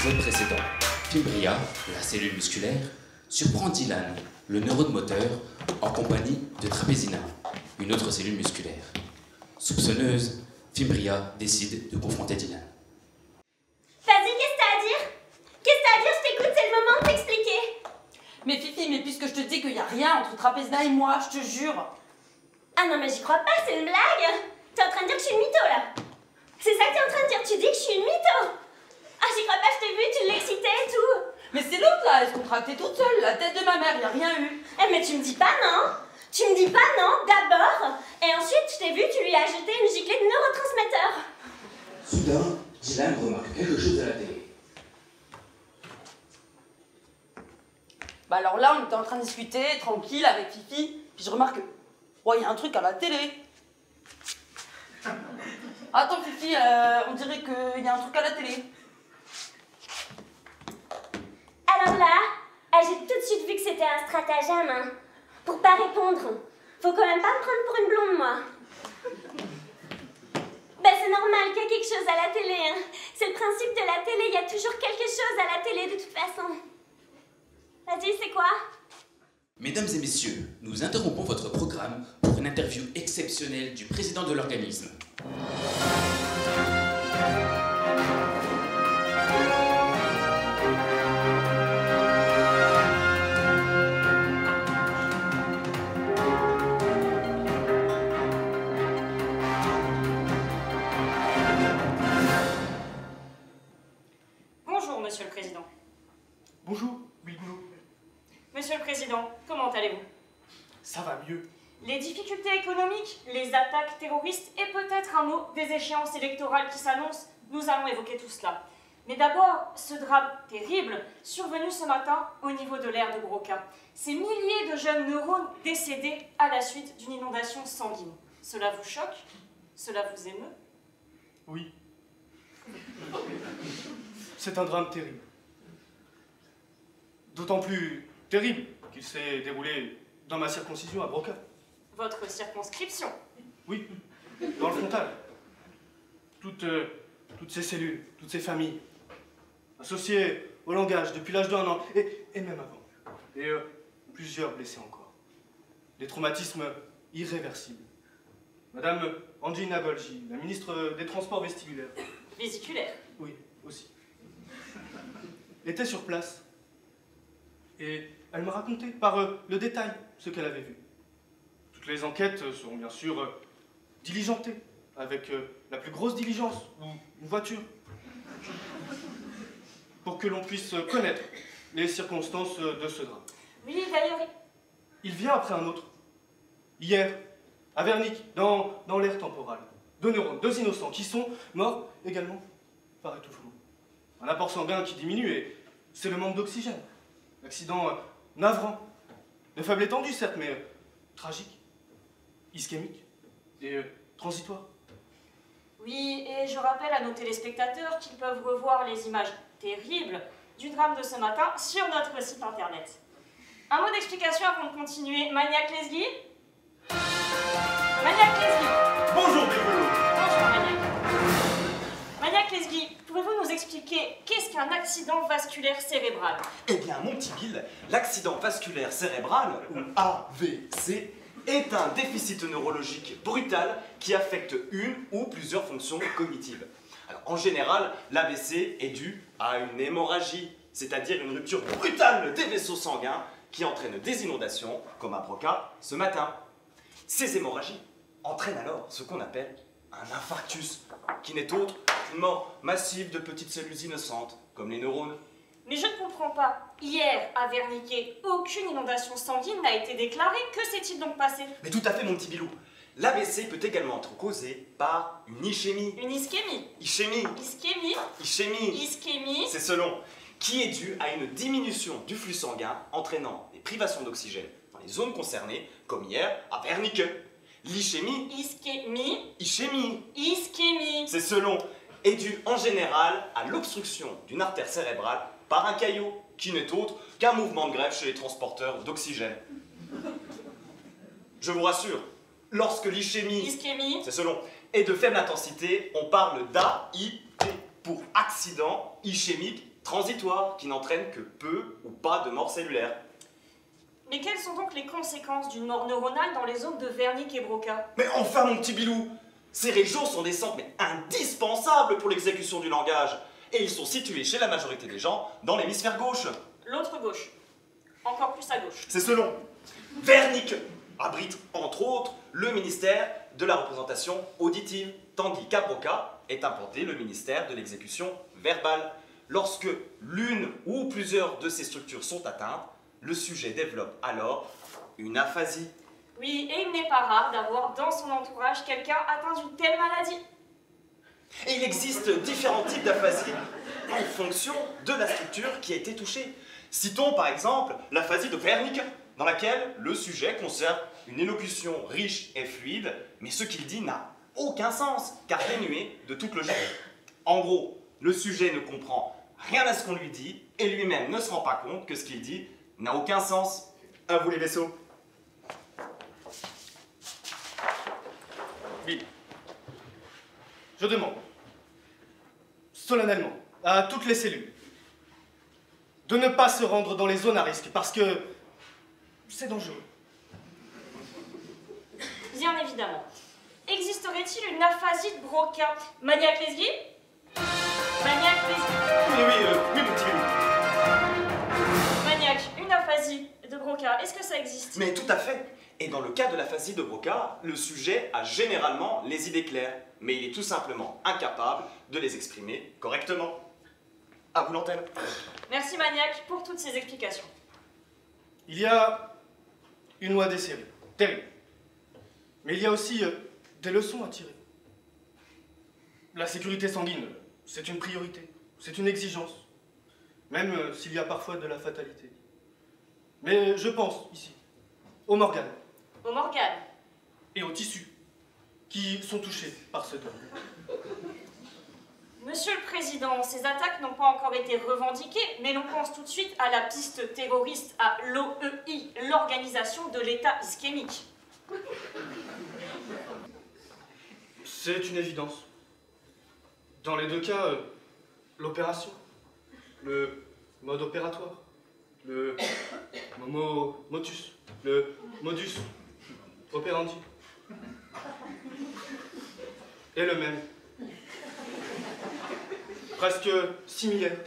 l'épisode précédent, Fimbria, la cellule musculaire, surprend Dylan, le neurone moteur, en compagnie de Trapezina, une autre cellule musculaire. Soupçonneuse, Fimbria décide de confronter Dylan. Vas-y, qu'est-ce que t'as à dire? Qu'est-ce que t'as à dire? Je t'écoute, c'est le moment de t'expliquer. Mais Fifi, mais puisque je te dis qu'il n'y a rien entre Trapezina et moi, je te jure. Ah non, mais j'y crois pas, c'est une blague. T'es en train de dire que je suis une mytho, là. C'est ça que t'es en train de dire, tu dis que je suis une mytho. Ah, j'y crois pas, je t'ai vu, tu l'excitais et tout. Mais c'est l'autre là, elle se contractait toute seule, la tête de ma mère, y a rien eu. Eh, mais tu me dis pas non. Tu me dis pas non, d'abord. Et ensuite, je t'ai vu, tu lui as jeté une giclée de neurotransmetteur. Soudain, Dylan remarque quelque chose à la télé. Bah alors là, on était en train de discuter, tranquille, avec Fifi, puis je remarque que... Oh, il y a un truc à la télé. Attends Fifi, on dirait qu'il y a un truc à la télé. Alors là, j'ai tout de suite vu que c'était un stratagème, hein. Pour pas répondre. Faut quand même pas me prendre pour une blonde, moi. Ben c'est normal qu'il y a quelque chose à la télé, hein. C'est le principe de la télé, il y a toujours quelque chose à la télé de toute façon. Vas-y, c'est quoi? Mesdames et messieurs, nous interrompons votre programme pour une interview exceptionnelle du président de l'organisme. Bonjour, Monsieur le Président. Bonjour, Wilgoulou. Monsieur le Président, comment allez-vous? Ça va mieux. Les difficultés économiques, les attaques terroristes et peut-être un mot des échéances électorales qui s'annoncent, nous allons évoquer tout cela. Mais d'abord, ce drame terrible survenu ce matin au niveau de l'aire de Broca. Ces milliers de jeunes neurones décédés à la suite d'une inondation sanguine. Cela vous choque? Cela vous émeut? Oui. C'est un drame terrible. D'autant plus terrible qu'il s'est déroulé dans ma circoncision à Broca. Votre circonscription? Oui, dans le frontal. Toutes ces cellules, toutes ces familles, associées au langage depuis l'âge d'1 an, et même avant. Et plusieurs blessés encore. Des traumatismes irréversibles. Madame Angelina Golgi, la ministre des Transports vestibulaires. Vésiculaire? Oui, aussi. Était sur place. Et elle m'a raconté par le détail ce qu'elle avait vu. Toutes les enquêtes seront bien sûr diligentées, avec la plus grosse diligence, ou une voiture, pour que l'on puisse connaître les circonstances de ce drame. Oui, d'ailleurs... Il vient après un autre. Hier, à Vernick, dans l'aire temporale. 2 neurones, 2 innocents, qui sont morts également par étouffement. Un apport sanguin qui diminue, et c'est le manque d'oxygène. Accident navrant, de faible étendue certes, mais tragique, ischémique et transitoire. Oui, et je rappelle à nos téléspectateurs qu'ils peuvent revoir les images terribles du drame de ce matin sur notre site internet. Un mot d'explication avant de continuer. Maniac Lesguy? Maniac Lesguy! Bonjour, Bigolo! Bonjour, Maniac. Maniac Lesguy, pouvez-vous nous expliquer qu'est-ce qu'un accident vasculaire cérébral? Eh bien, mon petit Bill, l'accident vasculaire cérébral, ou AVC, est un déficit neurologique brutal qui affecte une ou plusieurs fonctions cognitives. Alors, en général, l'AVC est dû à une hémorragie, c'est-à-dire une rupture brutale des vaisseaux sanguins qui entraîne des inondations, comme à Broca ce matin. Ces hémorragies entraînent alors ce qu'on appelle un infarctus, qui n'est autre qu'une mort massive de petites cellules innocentes, comme les neurones. Mais je ne comprends pas. Hier, à Verniquet, aucune inondation sanguine n'a été déclarée. Que s'est-il donc passé? Mais tout à fait, mon petit Bilou. L'AVC peut également être causé par une ischémie. Une ischémie? Ischémie. Ischémie? Ischémie. Ischémie? C'est selon. Qui est due à une diminution du flux sanguin entraînant des privations d'oxygène dans les zones concernées, comme hier à Verniquet. L'ischémie. Ischémie? Ischémie. Ischémie? C'est selon. Est due en général à l'obstruction d'une artère cérébrale par un caillot, qui n'est autre qu'un mouvement de grève chez les transporteurs d'oxygène. Je vous rassure, lorsque l'ischémie, Ischémie? c'est selon, est de faible intensité, on parle d'AIP pour accident ischémique transitoire qui n'entraîne que peu ou pas de mort cellulaire. Mais quelles sont donc les conséquences d'une mort neuronale dans les zones de Wernicke et Broca? Mais enfin, mon petit Bilou, ces régions sont des centres mais indispensables pour l'exécution du langage. Et ils sont situés chez la majorité des gens dans l'hémisphère gauche. L'autre gauche. Encore plus à gauche. C'est selon. Wernicke abrite, entre autres, le ministère de la représentation auditive, tandis qu'à Broca est implanté le ministère de l'exécution verbale. Lorsque l'une ou plusieurs de ces structures sont atteintes, le sujet développe alors une aphasie. Oui, et il n'est pas rare d'avoir dans son entourage quelqu'un atteint d'une telle maladie. Et il existe différents types d'aphasie en fonction de la structure qui a été touchée. Citons par exemple l'aphasie de Wernicke, dans laquelle le sujet conserve une élocution riche et fluide, mais ce qu'il dit n'a aucun sens, car dénué de toute logique. En gros, le sujet ne comprend rien à ce qu'on lui dit, et lui-même ne se rend pas compte que ce qu'il dit n'a aucun sens. À vous les vaisseaux. Bill, je demande, solennellement, à toutes les cellules, de ne pas se rendre dans les zones à risque, parce que c'est dangereux. Bien évidemment. Existerait-il une aphasie de Broca? Maniaque Lesguy? Maniaque Lesguy? Oui, mon petit Bilou. Maniaque, une aphasie de Broca, est-ce que ça existe? Mais tout à fait. Et dans le cas de l'aphasie de Broca, le sujet a généralement les idées claires, mais il est tout simplement incapable de les exprimer correctement. À vous l'antenne. Merci Maniaque pour toutes ces explications. Il y a une loi des séries, terrible. Mais il y a aussi des leçons à tirer. La sécurité sanguine, c'est une priorité, c'est une exigence, même s'il y a parfois de la fatalité. Mais je pense, ici, aux Morganes. Aux Morganes. Et aux tissus, qui sont touchés par ce dôme. Monsieur le Président, ces attaques n'ont pas encore été revendiquées, mais l'on pense tout de suite à la piste terroriste, à l'OEI, l'Organisation de l'État ischémique. C'est une évidence. Dans les deux cas, l'opération, le mode opératoire, le motus, le modus operandi est le même. Presque similaire.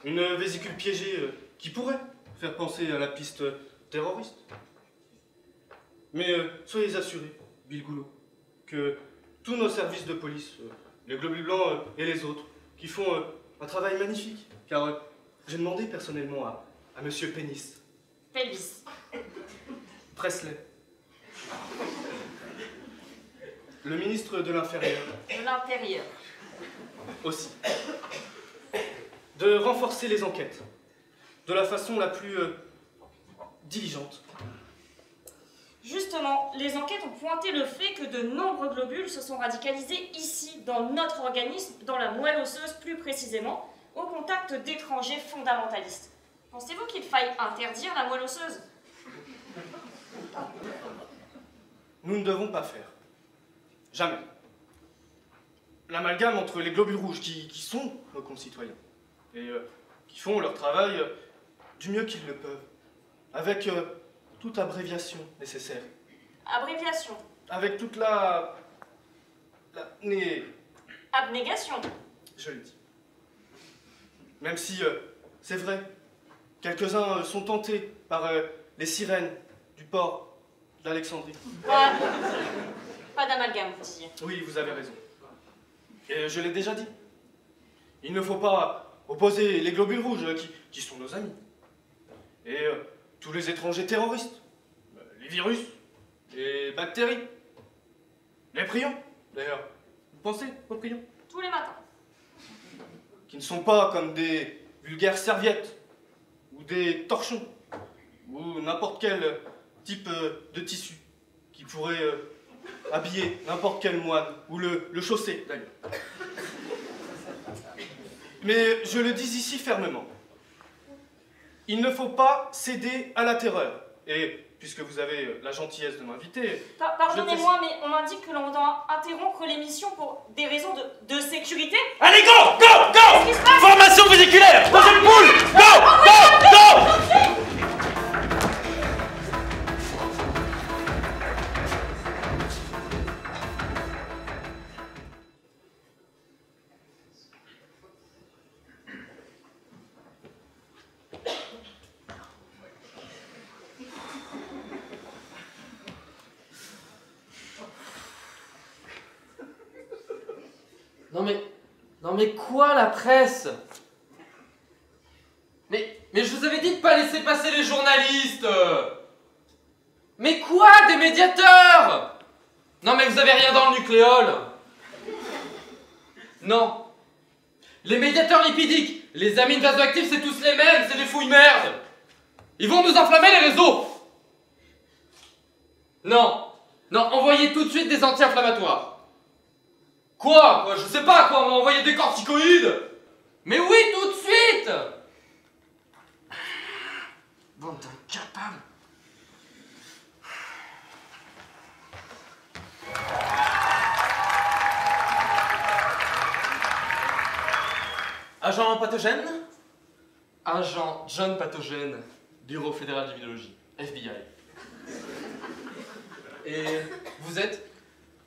Une vésicule piégée qui pourrait faire penser à la piste terroriste. Mais soyez assurés, Bill Goulot, que tous nos services de police, les globules blancs et les autres, qui font un travail magnifique, car j'ai demandé personnellement à Monsieur Pénis. Pelvis. Presley. Le ministre de l'Intérieur. De l'Intérieur. Aussi. De renforcer les enquêtes de la façon la plus diligente. Justement, les enquêtes ont pointé le fait que de nombreux globules se sont radicalisés ici, dans notre organisme, dans la moelle osseuse plus précisément, au contact d'étrangers fondamentalistes. Pensez-vous qu'il faille interdire la moelle osseuse? Nous ne devons pas faire. Jamais. L'amalgame entre les globules rouges qui sont nos concitoyens et qui font leur travail du mieux qu'ils le peuvent, avec toute abréviation nécessaire. Abréviation. Avec toute Abnégation. Je le dis. Même si, c'est vrai, quelques-uns sont tentés par les sirènes du port d'Alexandrie. Pas d'amalgame, vous disiez. Oui, vous avez raison. Et je l'ai déjà dit. Il ne faut pas opposer les globules rouges qui sont nos amis. Et tous les étrangers terroristes, les virus, les bactéries, les prions, d'ailleurs. Vous pensez aux prions? Tous les matins. Qui ne sont pas comme des vulgaires serviettes, ou des torchons, ou n'importe quel type de tissu qui pourrait habiller n'importe quel moine, ou le chausser d'ailleurs. Mais je le dis ici fermement. Il ne faut pas céder à la terreur, Et puisque vous avez la gentillesse de m'inviter... Pardonnez-moi, mais on m'indique que l'on doit interrompre l'émission pour des raisons de sécurité. Allez, go! Go! Go! Qu'est-ce qui se passe? Formation vésiculaire! Dans une poule! Go! Go! Go! Non mais quoi la presse? Mais je vous avais dit de pas laisser passer les journalistes. Mais quoi, des médiateurs? Non mais vous avez rien dans le nucléole. Non. Les médiateurs lipidiques, les amines vasoactives, c'est tous les mêmes, c'est des fouilles merdes. Ils vont nous enflammer les réseaux. Non, envoyez tout de suite des anti-inflammatoires. Quoi? Je sais pas quoi, on va envoyer des corticoïdes. Mais oui, tout de suite. Bande d'incapables. Agent pathogène? Agent John Pathogène, Bureau fédéral d'immunologie, FBI. Et vous êtes?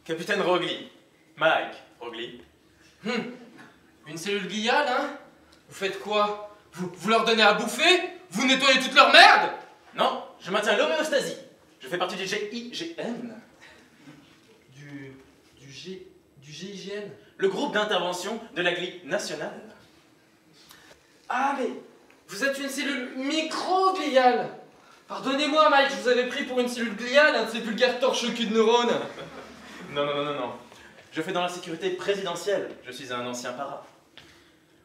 Capitaine Rogli. Mike Rogli. Une cellule gliale, hein? Vous faites quoi? Vous leur donnez à bouffer? Vous nettoyez toute leur merde? Non, je maintiens l'homéostasie. Je fais partie du GIGN. Du GIGN? Le groupe d'intervention de la glie nationale. Ah mais vous êtes une cellule microgliale. Pardonnez-moi Mike, je vous avais pris pour une cellule gliale, un de ces vulgaires torche-cul de neurones. Non. Je fais dans la sécurité présidentielle. Je suis un ancien para.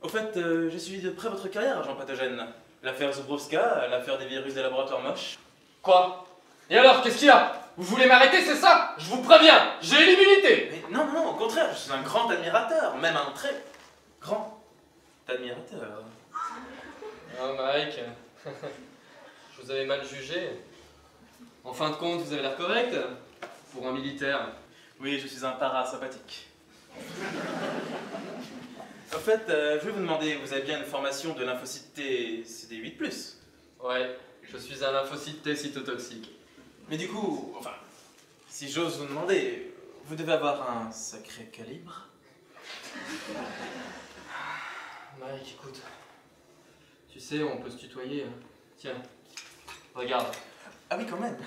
Au fait, j'ai suivi de près votre carrière, agent pathogène. L'affaire Zubrowska, l'affaire des virus des laboratoires moches. Quoi? Et alors, qu'est-ce qu'il y a? Vous voulez m'arrêter, c'est ça? Je vous préviens, j'ai l'immunité. Mais non, au contraire, je suis un grand admirateur, même un très grand admirateur. Oh Mike, je vous avais mal jugé. En fin de compte, vous avez l'air correct pour un militaire. Oui, je suis un para sympathique. En fait, je vais vous demander, vous avez bien une formation de lymphocyte T CD8+. Ouais, je suis un lymphocyte T cytotoxique. Mais du coup, enfin, si j'ose vous demander, vous devez avoir un sacré calibre. Mike, écoute, tu sais, on peut se tutoyer. Hein. Tiens, regarde. Ah oui, quand même.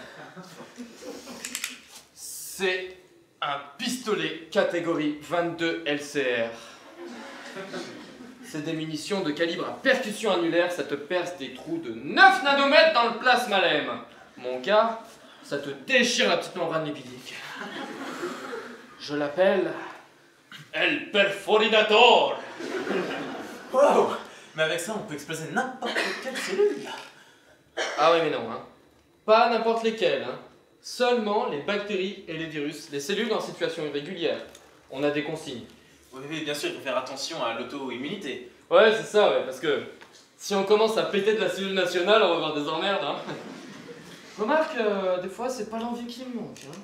C'est un pistolet catégorie 22 LCR. C'est des munitions de calibre à percussion annulaire, ça te perce des trous de 9 nanomètres dans le plasma LEM. Mon gars, ça te déchire la petite membrane lipidique. Je l'appelle El Perforinator. Wow! Mais avec ça, on peut exploser n'importe quelle cellule. Ah oui, mais non, hein. Pas n'importe lesquelles, hein. Seulement les bactéries et les virus, les cellules en situation irrégulière. On a des consignes. Oui, bien sûr, il faut faire attention à l'auto-immunité. Ouais, c'est ça, ouais, parce que si on commence à péter de la cellule nationale, on va avoir des emmerdes, hein. Remarque, des fois, c'est pas l'envie qui me manque, hein.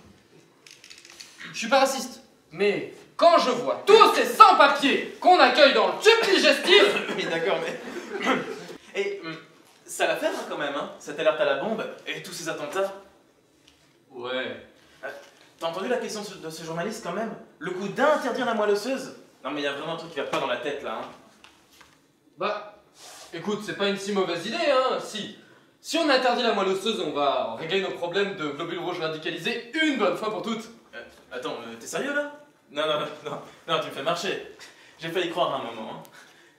Je suis pas raciste, mais quand je vois tous ces sans-papiers qu'on accueille dans le tube digestif... Oui, d'accord, mais... Et ça l'a fait, hein, quand même, hein, cette alerte à la bombe et tous ces attentats. Ouais. T'as entendu la question de ce journaliste, quand même? Le coup d'interdire la moelle osseuse? Non, mais il y a vraiment un truc qui va pas dans la tête, là, hein. Bah, écoute, c'est pas une si mauvaise idée, hein, Si on interdit la moelle osseuse, on va régler nos problèmes de globules rouges radicalisés une bonne fois pour toutes. Attends, t'es sérieux, là? Non, tu me fais marcher. J'ai failli croire à un moment, hein.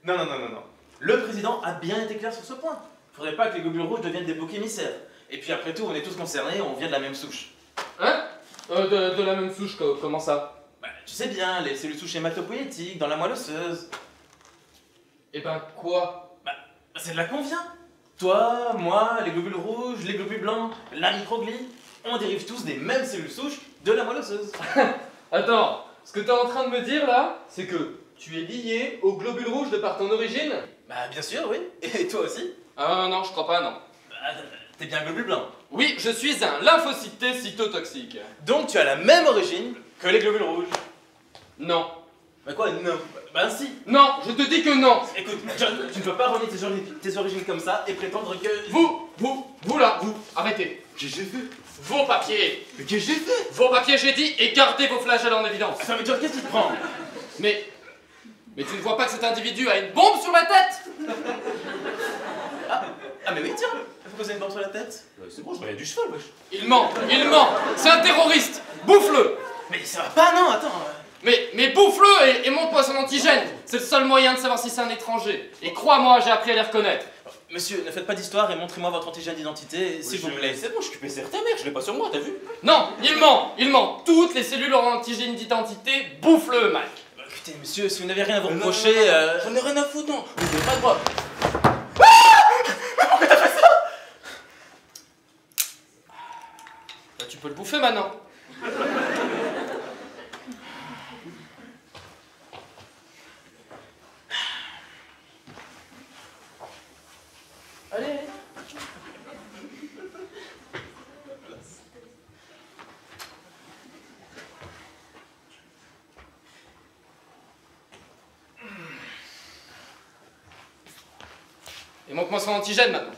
Non. Le président a bien été clair sur ce point. Faudrait pas que les globules rouges deviennent des boucs émissaires. Et puis après tout, on est tous concernés, on vient de la même souche. Hein? De la même souche, comment ça? Bah, tu sais bien, les cellules souches hématopoïétiques dans la moelle osseuse. Eh ben, quoi? Bah, c'est de là qu'on vient. Toi, moi, les globules rouges, les globules blancs, la microglie, on dérive tous des mêmes cellules souches de la moelle osseuse. Attends, ce que t'es en train de me dire là, c'est que tu es lié aux globules rouges de par ton origine? Bah bien sûr, oui. Et toi aussi? Ah non, je crois pas, non. Bah, t'es bien globule blanc. Oui, je suis un lymphocyte T cytotoxique. Donc tu as la même origine que les globules rouges. Non. Bah quoi, non? Ben si. Non, je te dis que non. Écoute, John, tu ne peux pas renier tes origines comme ça et prétendre que... Vous là, vous, arrêtez. Qu'est-ce que j'ai fait? Vos papiers. Mais qu'est-ce que j'ai fait? Vos papiers, j'ai dit, et gardez vos flagelles en évidence. Attends, mais John, qu'est-ce qui te prend? Mais tu ne vois pas que cet individu a une bombe sur la tête? Ah mais oui, tiens, pourquoi vous avez une bombe sur la tête? C'est bon, je reviens du cheval, wesh. Il ment. C'est un terroriste. Bouffe-le. Mais ça va pas, non, attends. Mais bouffe-le et montre-moi son antigène. C'est le seul moyen de savoir si c'est un étranger. Et crois-moi, j'ai appris à les reconnaître. Monsieur, ne faites pas d'histoire et montrez-moi votre antigène d'identité, s'il vous plaît. C'est bon, je suis PCR ta mère, je l'ai pas sur moi, t'as vu? Non, il ment. Toutes les cellules ont un antigène d'identité. Bouffe-le, Mike. Bah, écoutez, monsieur, si vous n'avez rien à vous reprocher... J'en ai rien à foutre, non. Vous n'avez pas le droit. Bah, tu peux le bouffer maintenant. Allez. Et montre-moi son antigène maintenant.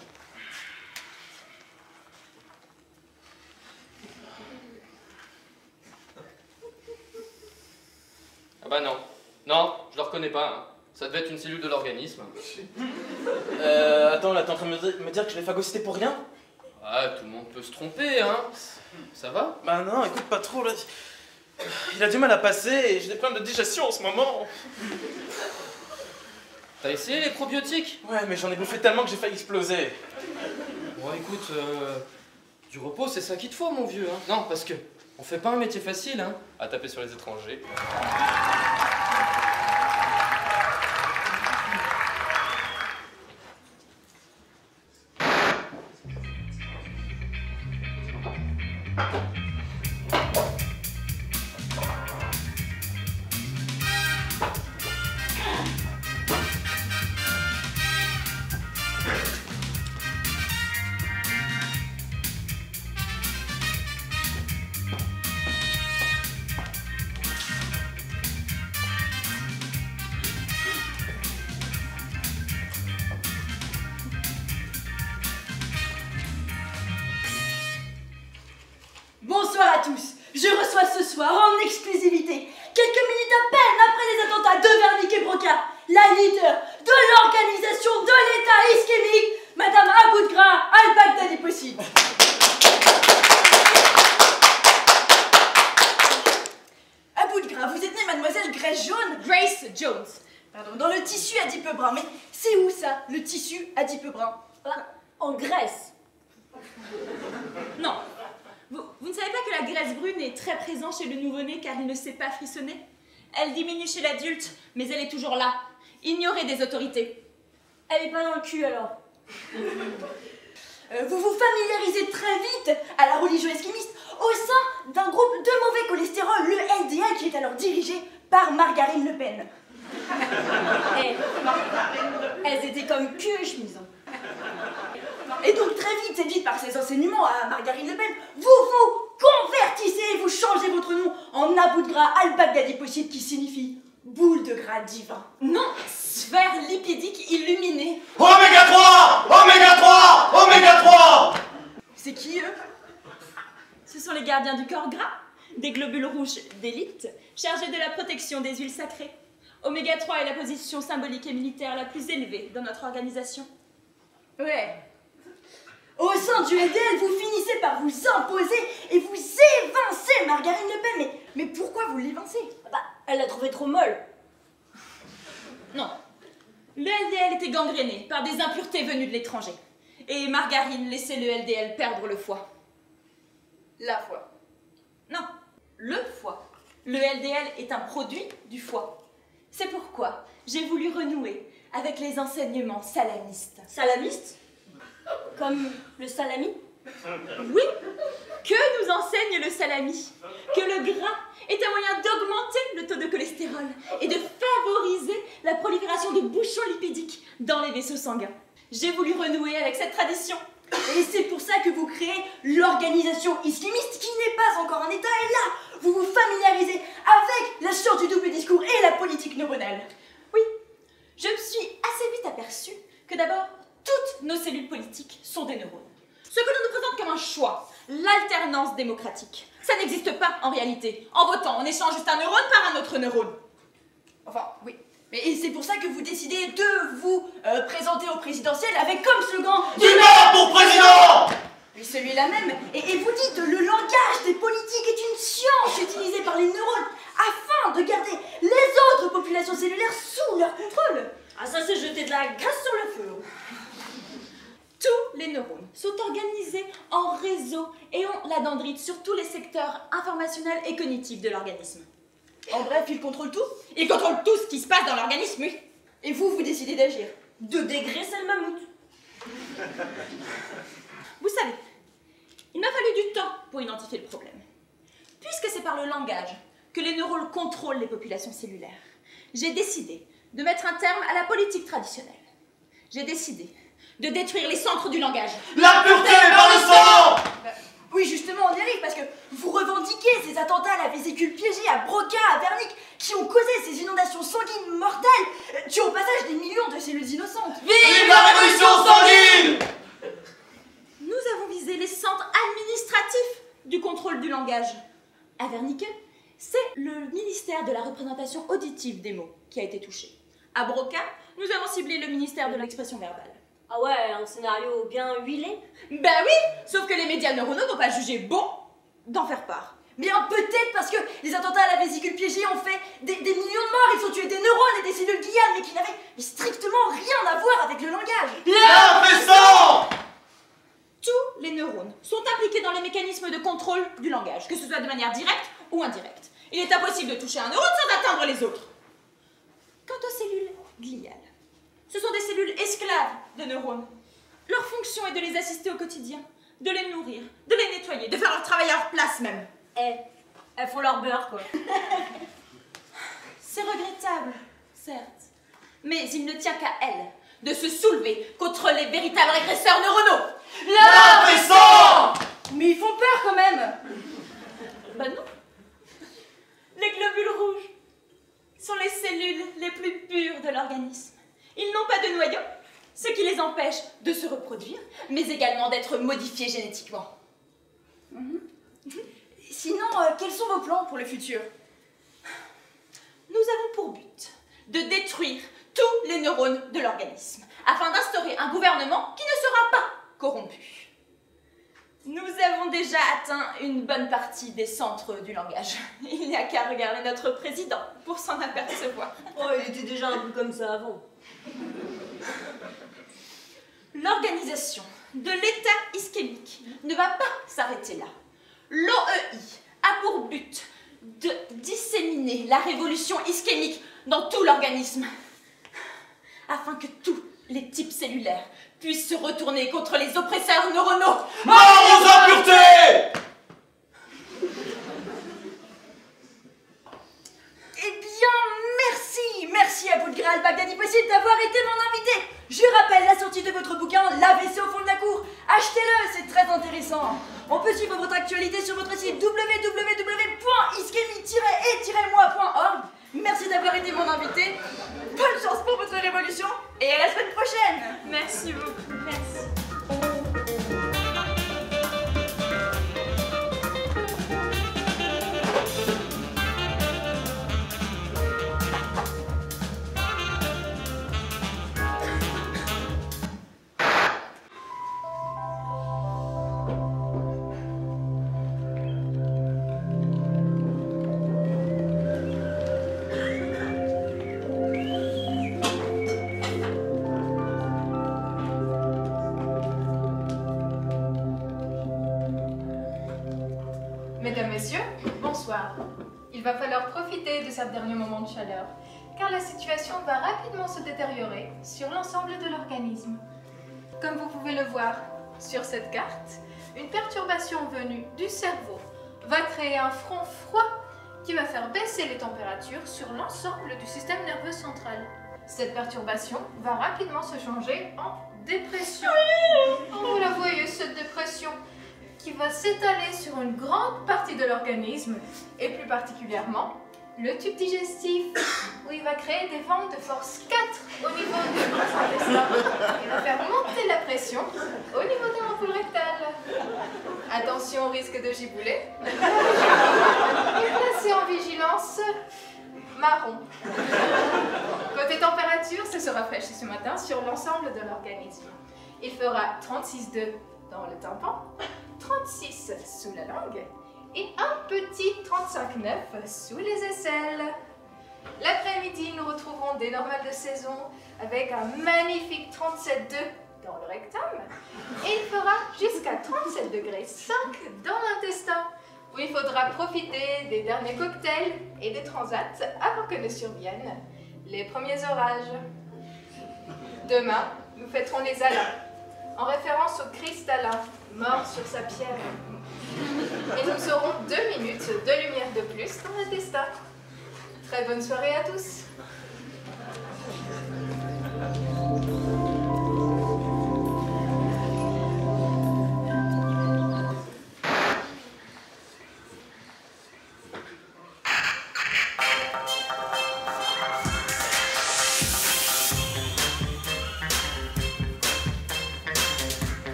Ah bah non. Non, je le reconnais pas. Hein. Ça devait être une cellule de l'organisme. Attends, là, t'es en train de me dire que je l'ai phagocyté pour rien? Ah, tout le monde peut se tromper, hein. Ça va? Bah non, écoute pas trop, là. Il a du mal à passer et j'ai des problèmes de digestion en ce moment. T'as essayé les probiotiques? Ouais, mais j'en ai bouffé tellement que j'ai failli exploser. Bon, écoute, du repos, c'est ça qu'il te faut, mon vieux. Hein. Non, parce que on fait pas un métier facile, hein, à taper sur les étrangers. Bonsoir à tous. Je reçois ce soir en exclusivité, quelques minutes à peine après les attentats de Vernick et Broca, la leader de l'organisation de l'État ischémique, Madame Aboudgra al-Baghdadi possible. Aboudgra, vous êtes née Mademoiselle Grace Jones, pardon, dans le tissu adipeux brun. Mais c'est où ça, le tissu adipeux brun? En Grèce. Non. Vous ne savez pas que la graisse brune est très présente chez le nouveau-né car il ne sait pas frissonner? Elle diminue chez l'adulte, mais elle est toujours là, ignorée des autorités. Elle est pas dans le cul alors. Vous vous familiarisez très vite à la religion ischémiste au sein d'un groupe de mauvais cholestérol, le LDL, qui est alors dirigé par Margarine Le Pen. Elles étaient comme cul et chemise. Et donc très vite, séduite par ses enseignements à Margarine Le Pen, vous vous convertissez et vous changez votre nom en Aboudgra al-Baghdadi possible, qui signifie boule de gras divin. Non, sphère lipidique illuminée. Oméga 3! Oméga 3! Oméga 3! C'est qui eux? Ce sont les gardiens du corps gras, des globules rouges d'élite, chargés de la protection des huiles sacrées. Oméga 3 est la position symbolique et militaire la plus élevée dans notre organisation. Ouais. Au sein du LDL, vous finissez par vous imposer et vous évincez Margarine Le Pen. Mais pourquoi vous l'évincez? Bah, elle l'a trouvée trop molle. Non. Le LDL était gangréné par des impuretés venues de l'étranger. Et Margarine laissait le LDL perdre le foie. La foi. Non, le foie. Le LDL est un produit du foie. C'est pourquoi j'ai voulu renouer avec les enseignements salamistes. Salamistes? Comme le salami? Oui, que nous enseigne le salami? Que le gras est un moyen d'augmenter le taux de cholestérol et de favoriser la prolifération de bouchons lipidiques dans les vaisseaux sanguins. J'ai voulu renouer avec cette tradition Et c'est pour ça que vous créez l'organisation ischémiste qui n'est pas encore un état, et là, vous vous familiarisez avec la science du double discours et la politique neuronale. Oui, je me suis assez vite aperçue que d'abord, toutes nos cellules politiques sont des neurones. Ce que l'on nous présente comme un choix, l'alternance démocratique, ça n'existe pas en réalité. En votant, on échange juste un neurone par un autre neurone. Enfin, oui. Mais c'est pour ça que vous décidez de vous présenter au présidentiel avec comme slogan « Du maire pour président !» Et celui-là même. Et vous dites le langage des politiques est une science utilisée par les neurones afin de garder les autres populations cellulaires sous leur contrôle. Ah ça c'est jeter de la graisse sur le feu. Tous les neurones sont organisés en réseau et ont la dendrite sur tous les secteurs informationnels et cognitifs de l'organisme. En bref, ils contrôlent tout. Ils contrôlent tout ce qui se passe dans l'organisme, oui. Et vous décidez d'agir. De dégraisser le mammouth. Vous savez, il m'a fallu du temps pour identifier le problème. Puisque c'est par le langage que les neurones contrôlent les populations cellulaires, j'ai décidé de mettre un terme à la politique traditionnelle. J'ai décidé de détruire les centres du langage. La pureté par le sang! Oui, justement, on y arrive parce que vous revendiquez ces attentats à la vésicule piégée, à Broca, à Wernicke, qui ont causé ces inondations sanguines mortelles, tuant au passage des millions de cellules innocentes. Vive la révolution sanguine! Nous avons visé les centres administratifs du contrôle du langage. À Wernicke, c'est le ministère de la représentation auditive des mots qui a été touché. À Broca, nous avons ciblé le ministère de l'expression verbale. Ah ouais, un scénario bien huilé. Ben oui, sauf que les médias neuronaux n'ont pas jugé bon d'en faire part. Bien, peut-être parce que les attentats à la vésicule piégée ont fait des millions de morts, ils ont tué des neurones et des cellules gliales, mais qui n'avaient strictement rien à voir avec le langage. L'impressant! Tous les neurones sont impliqués dans les mécanismes de contrôle du langage, que ce soit de manière directe ou indirecte. Il est impossible de toucher un neurone sans atteindre les autres. Quant aux cellules gliales, ce sont des cellules esclaves de neurones. Leur fonction est de les assister au quotidien, de les nourrir, de les nettoyer, de faire leur travail à leur place même. Elles font leur beurre, quoi. C'est regrettable, certes, mais il ne tient qu'à elles de se soulever contre les véritables agresseurs neuronaux. L'impressant! Mais ils font peur quand même. Ben non. Les globules rouges sont les cellules les plus pures de l'organisme. Ils n'ont pas de noyau, ce qui les empêche de se reproduire, mais également d'être modifiés génétiquement. Sinon, quels sont vos plans pour le futur? Nous avons pour but de détruire tous les neurones de l'organisme, afin d'instaurer un gouvernement qui ne sera pas corrompu. Nous avons déjà atteint une bonne partie des centres du langage. Il n'y a qu'à regarder notre président pour s'en apercevoir. Oh, il était déjà un peu comme ça avant. L'organisation de l'état ischémique ne va pas s'arrêter là. L'OEI a pour but de disséminer la révolution ischémique dans tout l'organisme, afin que tous les types cellulaires puissent se retourner contre les oppresseurs neuronaux. Mort aux impuretés! Eh bien, merci à vous de Graal Baghdadi possible d'avoir été mon invité. Je rappelle la sortie de votre bouquin L'AVC au fond de la cour. Achetez-le, c'est très intéressant. On peut suivre votre actualité sur votre site www.ischémie-et-moi.org. Merci d'avoir été mon invité. Bonne chance pour votre révolution et à la semaine prochaine. Merci beaucoup. Merci. Mesdames, Messieurs, bonsoir. Il va falloir profiter de ces derniers moments de chaleur, car la situation va rapidement se détériorer sur l'ensemble de l'organisme. Comme vous pouvez le voir sur cette carte, une perturbation venue du cerveau va créer un front froid qui va faire baisser les températures sur l'ensemble du système nerveux central. Cette perturbation va rapidement se changer en dépression. Vous la voyez, s'étaler sur une grande partie de l'organisme, et plus particulièrement le tube digestif, où il va créer des vents de force 4 au niveau de l'intestin. Il va faire monter la pression au niveau de l'ampoule rectale. Attention au risque de giboulet. Et placé en vigilance marron. Côté température, ça se rafraîchit ce matin sur l'ensemble de l'organisme. Il fera 36,2 dans le tympan, 36 sous la langue, et un petit 35,9 sous les aisselles. L'après-midi, nous retrouverons des normales de saison avec un magnifique 37,2 dans le rectum, et il fera jusqu'à 37,5 degrés dans l'intestin, où il faudra profiter des derniers cocktails et des transats avant que ne surviennent les premiers orages. Demain, nous fêterons les Alains, en référence au Christ Alain, mort sur sa pierre. Et nous aurons 2 minutes de lumière de plus dans l'intestin. Très bonne soirée à tous.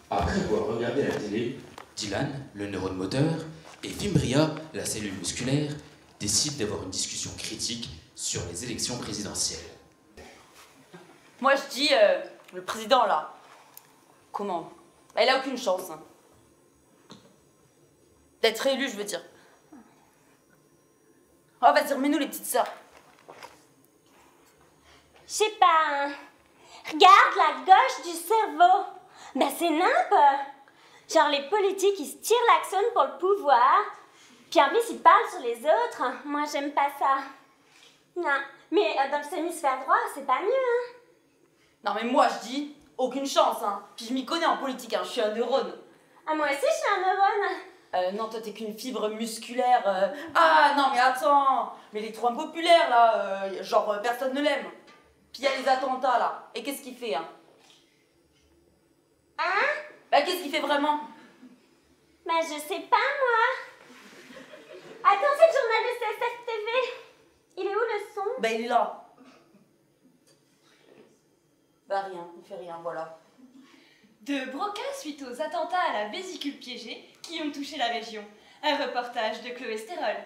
Après avoir regardé la télé, Dylan, le neurone moteur, et Fimbria, la cellule musculaire, décident d'avoir une discussion critique sur les élections présidentielles. Moi je dis, le président là, comment? Bah, il a aucune chance. Hein. D'être élu, je veux dire. Oh, vas-y, remets-nous les petites sœurs. Je sais pas, hein. Regarde la gauche du cerveau. Ben c'est nimp. Genre les politiques, ils se tirent l'axone pour le pouvoir. Puis en plus, ils parlent sur les autres. Moi, j'aime pas ça. Non. Mais dans le hémisphère droit, c'est pas mieux, hein. Non mais moi je dis, aucune chance, hein. Puis je m'y connais en politique, hein. Je suis un neurone. Ah, moi aussi, je suis un neurone. Non, toi t'es qu'une fibre musculaire. Ah non mais attends, mais il est trop impopulaire là, genre personne ne l'aime. Puis il y a les attentats là, et qu'est-ce qu'il fait hein? Hein? Bah qu'est-ce qu'il fait vraiment? Ben je sais pas, moi. Attends, c'est le journal de CSF TV. Il est où le son? Bah il est là. Bah rien, il fait rien, voilà. De Broca suite aux attentats à la vésicule piégée qui ont touché la région. Un reportage de Chloé Stérol.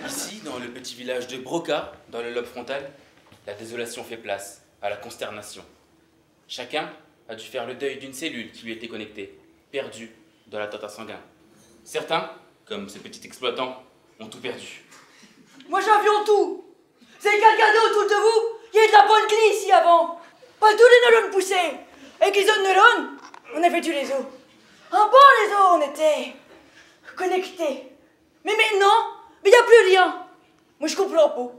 Ici, dans le petit village de Broca, dans le lobe frontal, la désolation fait place à la consternation. Chacun a dû faire le deuil d'une cellule qui lui était connectée, perdue dans l'attentat sanguin. Certains, comme ce petit exploitant, ont tout perdu. Moi j'avions tout. C'est quelqu'un d'autre autour de vous? Il y a de la bonne clé ici avant. Pas tous les neurones poussés. Avec les autres neurones, on avait tué les os. En bon les os, on était connectés. Mais maintenant, il n'y a plus rien. Moi je comprends pas.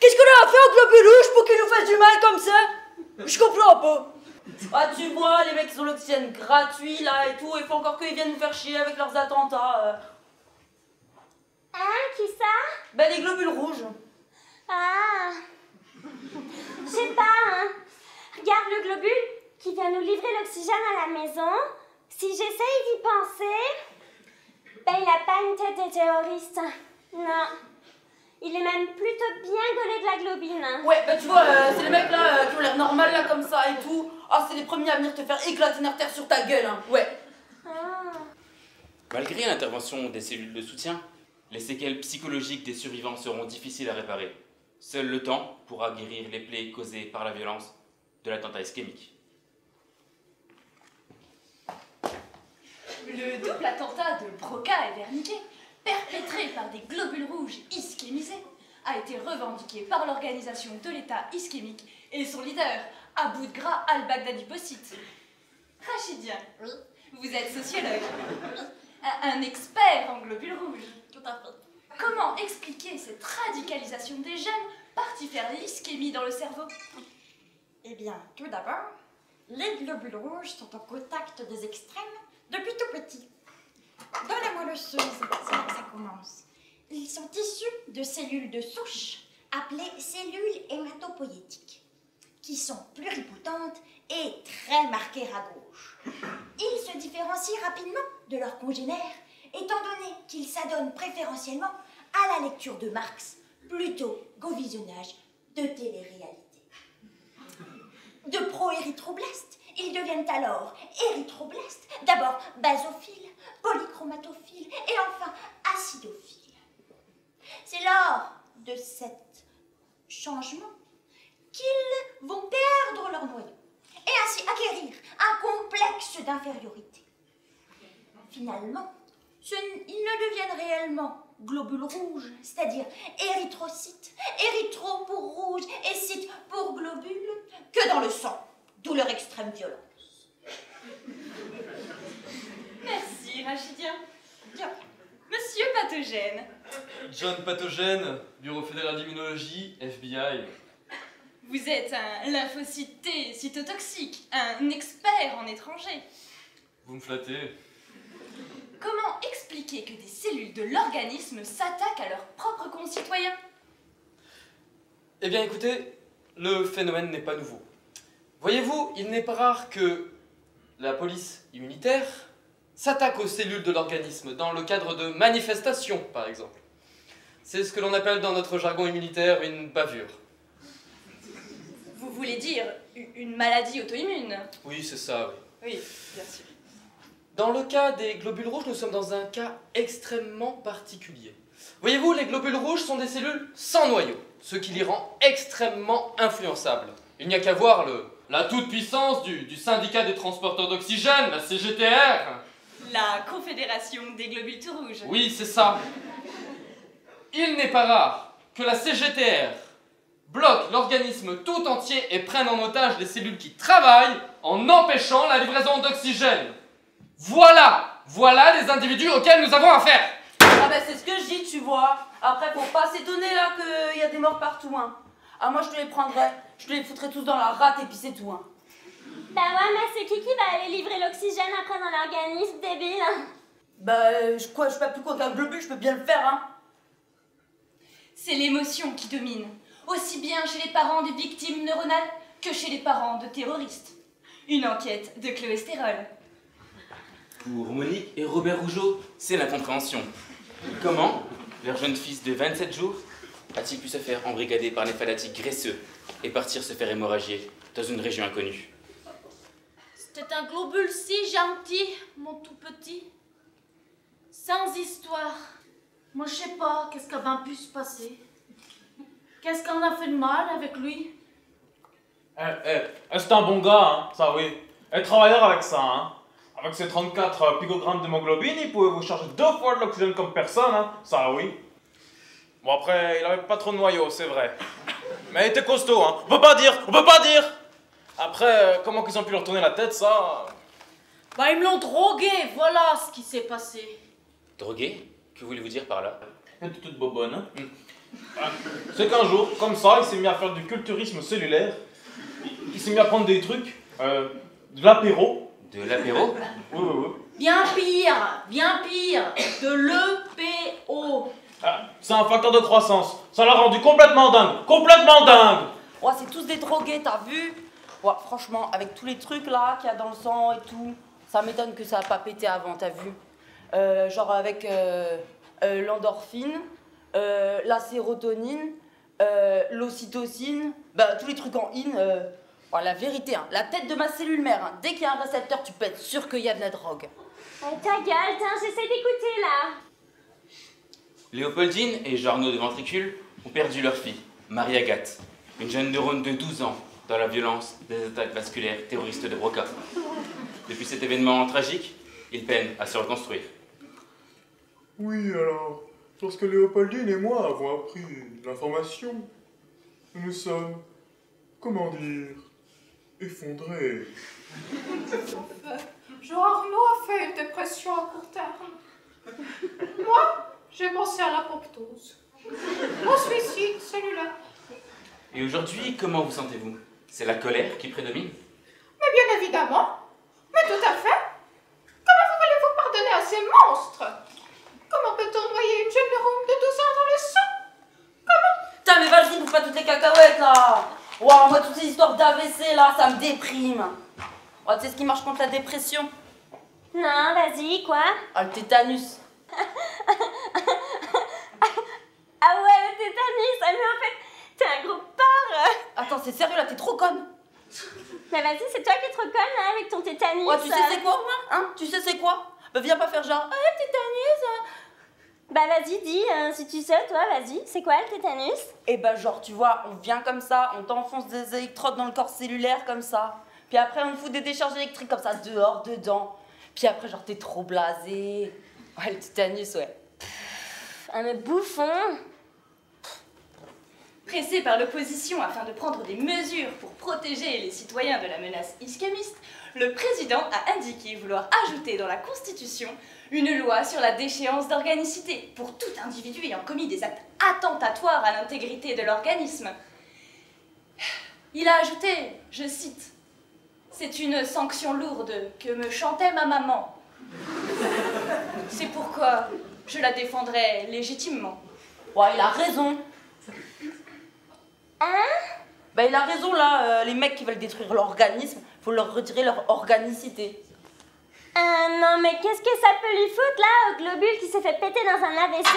Qu'est-ce qu'on a fait aux globules rouges pour qu'ils nous fassent du mal comme ça? Je comprends pas. Ah tu vois, les mecs ils ont l'oxygène gratuit là et tout, il faut encore qu'ils viennent nous faire chier avec leurs attentats. Hein, qui ça? Ben les globules rouges. Ah. Je sais pas, hein. Regarde le globule qui vient nous livrer l'oxygène à la maison. Si j'essaye d'y penser, ben il a pas une tête de terroriste. Non. Il est même plutôt bien gaulé de la globine. Ouais, bah tu vois, c'est les mecs là qui ont l'air normal là comme ça et tout. Ah, c'est les premiers à venir te faire éclater une artère sur ta gueule, hein. Ouais. Ah. Malgré l'intervention des cellules de soutien, les séquelles psychologiques des survivants seront difficiles à réparer. Seul le temps pourra guérir les plaies causées par la violence de l'attentat ischémique. Le double attentat de Broca et Wernicke, perpétré par des globules rouges ischémisés, a été revendiqué par l'organisation de l'État ischémique et son leader, Aboud Gras al-Baghdadi Possit. Rachidien, oui. Vous êtes sociologue, oui. Un expert en globules rouges. Tout à fait. Comment expliquer cette radicalisation des jeunes partis faire l'ischémie dans le cerveau? Eh bien, tout d'abord, les globules rouges sont au contact des extrêmes depuis tout petit. Dans la moelle osseuse, c'est là que ça commence. Ils sont issus de cellules de souche appelées cellules hématopoïétiques, qui sont pluripotentes et très marquées à gauche. Ils se différencient rapidement de leurs congénères, étant donné qu'ils s'adonnent préférentiellement à la lecture de Marx plutôt qu'au visionnage de télé-réalité. De pro-érythroblastes, ils deviennent alors érythroblastes, d'abord basophiles, polychromatophiles et enfin acidophiles. C'est lors de cet changement qu'ils vont perdre leur noyau et ainsi acquérir un complexe d'infériorité. Finalement, ils ne deviennent réellement globules rouges, c'est-à-dire érythrocytes, érythro pour rouge et cytes pour globules, que dans le sang, d'où leur extrême violence. Merci, Rachidien. Bien. Monsieur Pathogène. John Pathogène, Bureau fédéral d'immunologie, FBI. Vous êtes un lymphocyte T cytotoxique, un expert en étranger. Vous me flattez. Comment expliquer que des cellules de l'organisme s'attaquent à leurs propres concitoyens? Eh bien écoutez, le phénomène n'est pas nouveau. Voyez-vous, il n'est pas rare que la police immunitaire s'attaque aux cellules de l'organisme dans le cadre de manifestations, par exemple. C'est ce que l'on appelle dans notre jargon immunitaire une bavure. Vous voulez dire une maladie auto-immune? Oui, c'est ça, oui. Oui, bien sûr. Dans le cas des globules rouges, nous sommes dans un cas extrêmement particulier. Voyez-vous, les globules rouges sont des cellules sans noyau, ce qui les rend extrêmement influençables. Il n'y a qu'à voir la toute-puissance du syndicat des transporteurs d'oxygène, la CGTR. La Confédération des globules tout rouges. Oui, c'est ça. Il n'est pas rare que la CGTR bloque l'organisme tout entier et prenne en otage les cellules qui travaillent en empêchant la livraison d'oxygène. Voilà les individus auxquels nous avons affaire. Ah ben c'est ce que je dis, tu vois. Après, faut pas s'étonner là qu'il y a des morts partout, hein. Ah moi je te les prendrais, je te les foutrais tous dans la rate et puis c'est tout, hein. Bah ouais, mais c'est qui va aller livrer l'oxygène après dans l'organisme, débile? Bah je sais pas plus quoi qu'un globule, je peux bien le faire, hein. C'est l'émotion qui domine, aussi bien chez les parents des victimes neuronales que chez les parents de terroristes. Une enquête de cholestérol. Pour Monique et Robert Rougeau, c'est l'incompréhension. Comment leur jeune fils de 27 jours a-t-il pu se faire embrigader par les fanatiques graisseux et partir se faire hémorragier dans une région inconnue? C'était un globule si gentil, mon tout petit. Sans histoire. Moi, je sais pas qu'est-ce qui a bien pu se passer. Qu'est-ce qu'on a fait de mal avec lui? C'est un bon gars, hein, ça oui. Et travailleur avec ça, hein. Avec ses 34 picogrammes d'hémoglobine, il pouvait vous charger 2 fois de l'oxygène comme personne, hein, ça oui. Bon après, il avait pas trop de noyau, c'est vrai. Mais il était costaud, hein. On peut pas dire. Après, comment qu'ils ont pu leur tourner la tête, ça... Bah, ils me l'ont drogué, voilà ce qui s'est passé. Drogué? Que voulez-vous dire par là? Elle était toute bobonne, hein. C'est qu'un jour, comme ça, il s'est mis à faire du culturisme cellulaire. Il s'est mis à prendre des trucs, de l'apéro. De l'apéro? Oui. Bien pire, de l'EPO. C'est un facteur de croissance. Ça l'a rendu complètement dingue. Oh, c'est tous des drogués, t'as vu? Ouais, franchement, avec tous les trucs là qu'il y a dans le sang et tout, ça m'étonne que ça a pas pété avant, t'as vu? Genre avec l'endorphine, la sérotonine, l'ocytocine, bah tous les trucs en in. La vérité, hein, la tête de ma cellule mère, hein, dès qu'il y a un récepteur, tu peux être sûr qu'il y a de la drogue. Ta gueule, j'essaie d'écouter là. Léopoldine et Jarno de Ventricule ont perdu leur fille, Marie-Agathe, une jeune neurone de 12 ans, dans la violence des attaques vasculaires terroristes de Broca. Depuis cet événement tragique, ils peinent à se reconstruire. Oui, alors, lorsque Léopoldine et moi avons appris l'information, nous nous sommes, comment dire, effondrés. Jean-Arnaud a fait une dépression à court terme. Moi, j'ai pensé à l'apoptose. Au suicide cellulaire. Et aujourd'hui, comment vous sentez-vous? C'est la colère qui prédomine? Mais bien évidemment. Mais tout à fait. Comment voulez-vous pardonner à ces monstres? Comment peut-on noyer une jeune neurone de 12 ans dans le sang? cacahuètes là. Ouah, moi toutes ces histoires d'AVC là, ça me déprime. Oh, tu sais ce qui marche contre la dépression? Non, vas-y, quoi? Ah, le tétanus. Ah ouais, le tétanus, ah mais en fait, t'es un gros porc. Attends, c'est sérieux là, t'es trop conne. Bah vas-y, c'est toi qui es trop conne là, avec ton tétanus. Ouais, tu sais c'est quoi, moi? Hein? Tu sais c'est quoi? Bah viens pas faire genre, ah, le tétanus. Bah vas-y, dis, si tu sais, toi, vas-y, c'est quoi le tétanus? Et bah genre, tu vois, on vient comme ça, on t'enfonce des électrodes dans le corps cellulaire comme ça. Puis après, on te fout des décharges électriques comme ça, dehors, dedans. Puis après, genre, t'es trop blasé. Ouais, le tétanus, ouais. Ah mais bouffon. Pressé par l'opposition afin de prendre des mesures pour protéger les citoyens de la menace ischémiste, le président a indiqué vouloir ajouter dans la Constitution une loi sur la déchéance d'organicité pour tout individu ayant commis des actes attentatoires à l'intégrité de l'organisme. Il a ajouté, je cite, « C'est une sanction lourde que me chantait ma maman. C'est pourquoi je la défendrai légitimement. » Ouais, il a raison. Hein? Bah il a raison là, les mecs qui veulent détruire l'organisme, faut leur retirer leur organicité. Non mais qu'est-ce que ça peut lui foutre là, au globule qui s'est fait péter dans un AVC,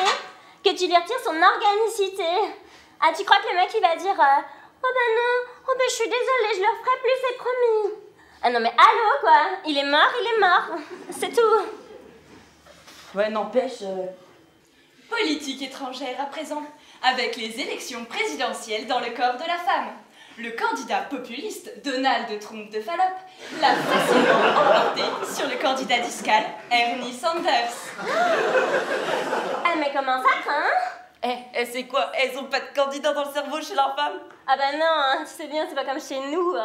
que tu lui retires son organicité? Ah, tu crois que le mec il va dire oh ben non, oh ben je suis désolée, je le referai plus, c'est promis. Ah non mais allô quoi, il est mort, c'est tout. Ouais, n'empêche... Politique étrangère à présent, avec les élections présidentielles dans le corps de la femme. Le candidat populiste Donald Trump de Fallope l'a facilement emporté sur le candidat discal Ernie Sanders. Ah mais comment ça, hein? C'est quoi? Elles ont pas de candidat dans le cerveau chez la femme? Ah bah non, hein, tu sais bien, c'est pas comme chez nous.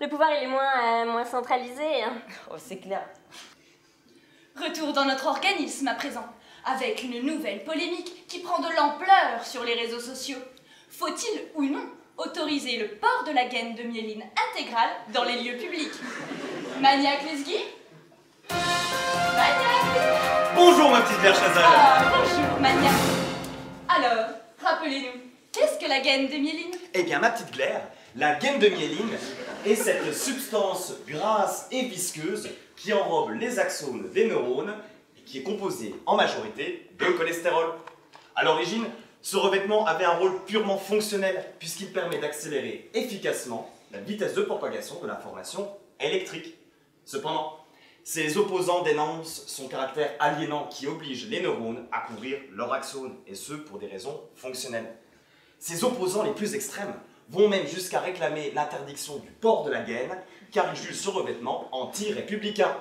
Le pouvoir il est moins centralisé. Oh, c'est clair. Retour dans notre organisme à présent, avec une nouvelle polémique qui prend de l'ampleur sur les réseaux sociaux. Faut-il ou non autoriser le port de la gaine de myéline intégrale dans les lieux publics? Maniac Lesgui? Maniac! Bonjour ma petite Claire Chazal. Ah, bonjour Maniac. Alors, rappelez-nous, qu'est-ce que la gaine de myéline? Eh bien ma petite Claire, la gaine de myéline est cette substance grasse et visqueuse qui enrobe les axones des neurones et qui est composée en majorité de cholestérol. À l'origine, ce revêtement avait un rôle purement fonctionnel puisqu'il permet d'accélérer efficacement la vitesse de propagation de l'information électrique. Cependant, ces opposants dénoncent son caractère aliénant qui oblige les neurones à couvrir leur axone, et ce pour des raisons fonctionnelles. Ces opposants les plus extrêmes vont même jusqu'à réclamer l'interdiction du port de la gaine car ils jugent ce revêtement anti-républicain.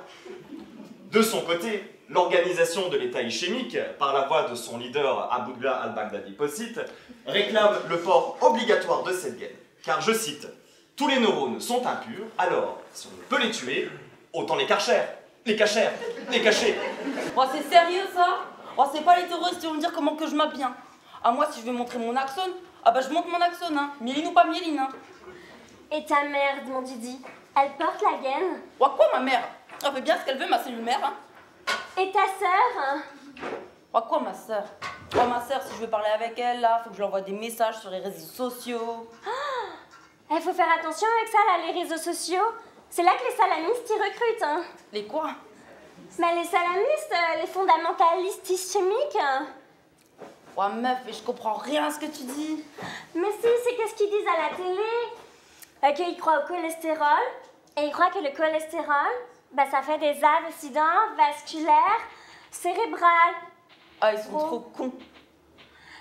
De son côté, l'organisation de l'État ischémique, par la voix de son leader Aboudgra al-Baghdadi Possit, réclame le port obligatoire de cette gaine, car, je cite, « Tous les neurones sont impurs, alors, si on peut les tuer, autant les cacher, les cacher, les cacher. » Oh, c'est sérieux ça? Oh, c'est pas les terroristes qui vont me dire comment que je m'habille. Hein. Ah, moi, si je veux montrer mon axone, ah bah je montre mon axone, hein. Myéline ou pas myéline, hein. Et ta mère, mon Didi, elle porte la gaine? Oh, quoi, ma mère? Elle fait bien ce qu'elle veut, ma cellule mère, hein. Et ta sœur? Oh, quoi, ma sœur? Oh, ma sœur, si je veux parler avec elle, là, faut que je lui envoie des messages sur les réseaux sociaux. Il faut faire attention avec ça, là, les réseaux sociaux. C'est là que les salamistes, ils recrutent, hein. Les quoi? Bah, les salamistes, les fondamentalistes ischémiques. Oh, meuf, et je comprends rien à ce que tu dis. Mais si, c'est qu'est-ce qu'ils disent à la télé. Qu'ils croient au cholestérol. Et ils croient que le cholestérol, bah, ça fait des accidents vasculaires cérébrales. Ah, ils sont trop cons.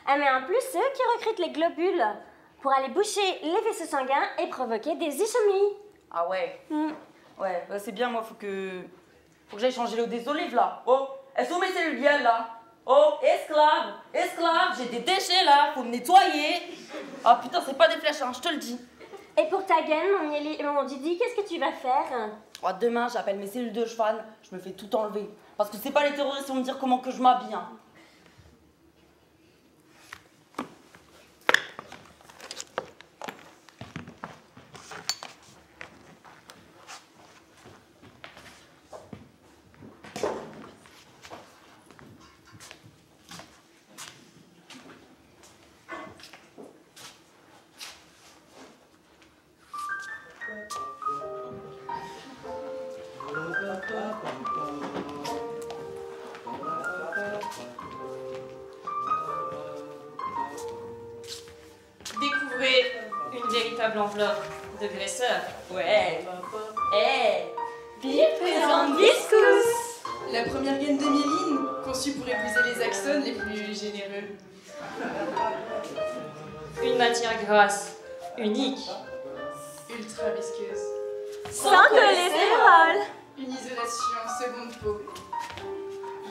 Ah, mais en plus, c'est eux qui recrutent les globules pour aller boucher les vaisseaux sanguins et provoquer des ischémies. Ah ouais. Ouais, bah, c'est bien, moi, faut que j'aille changer l'eau des olives, là. Oh, elles sont mes cellules vielles, là. Oh, esclave, j'ai des déchets, là, faut me nettoyer. Ah putain, c'est pas des flèches, hein, je te le dis. Et pour ta gaine, mon Didi, qu'est-ce que tu vas faire? Oh, demain, j'appelle mes cellules de cheval, je me fais tout enlever. Parce que c'est pas les terroristes qui vont me dire comment que je m'habille, hein. véritable enveloppe de graisseur. Ouais. Bip présente Viscous. La première gaine de myéline, conçue pour épouser les axones les plus généreux. Une matière grasse, unique, Ultra visqueuse. Sans cholestérol. Une isolation seconde peau.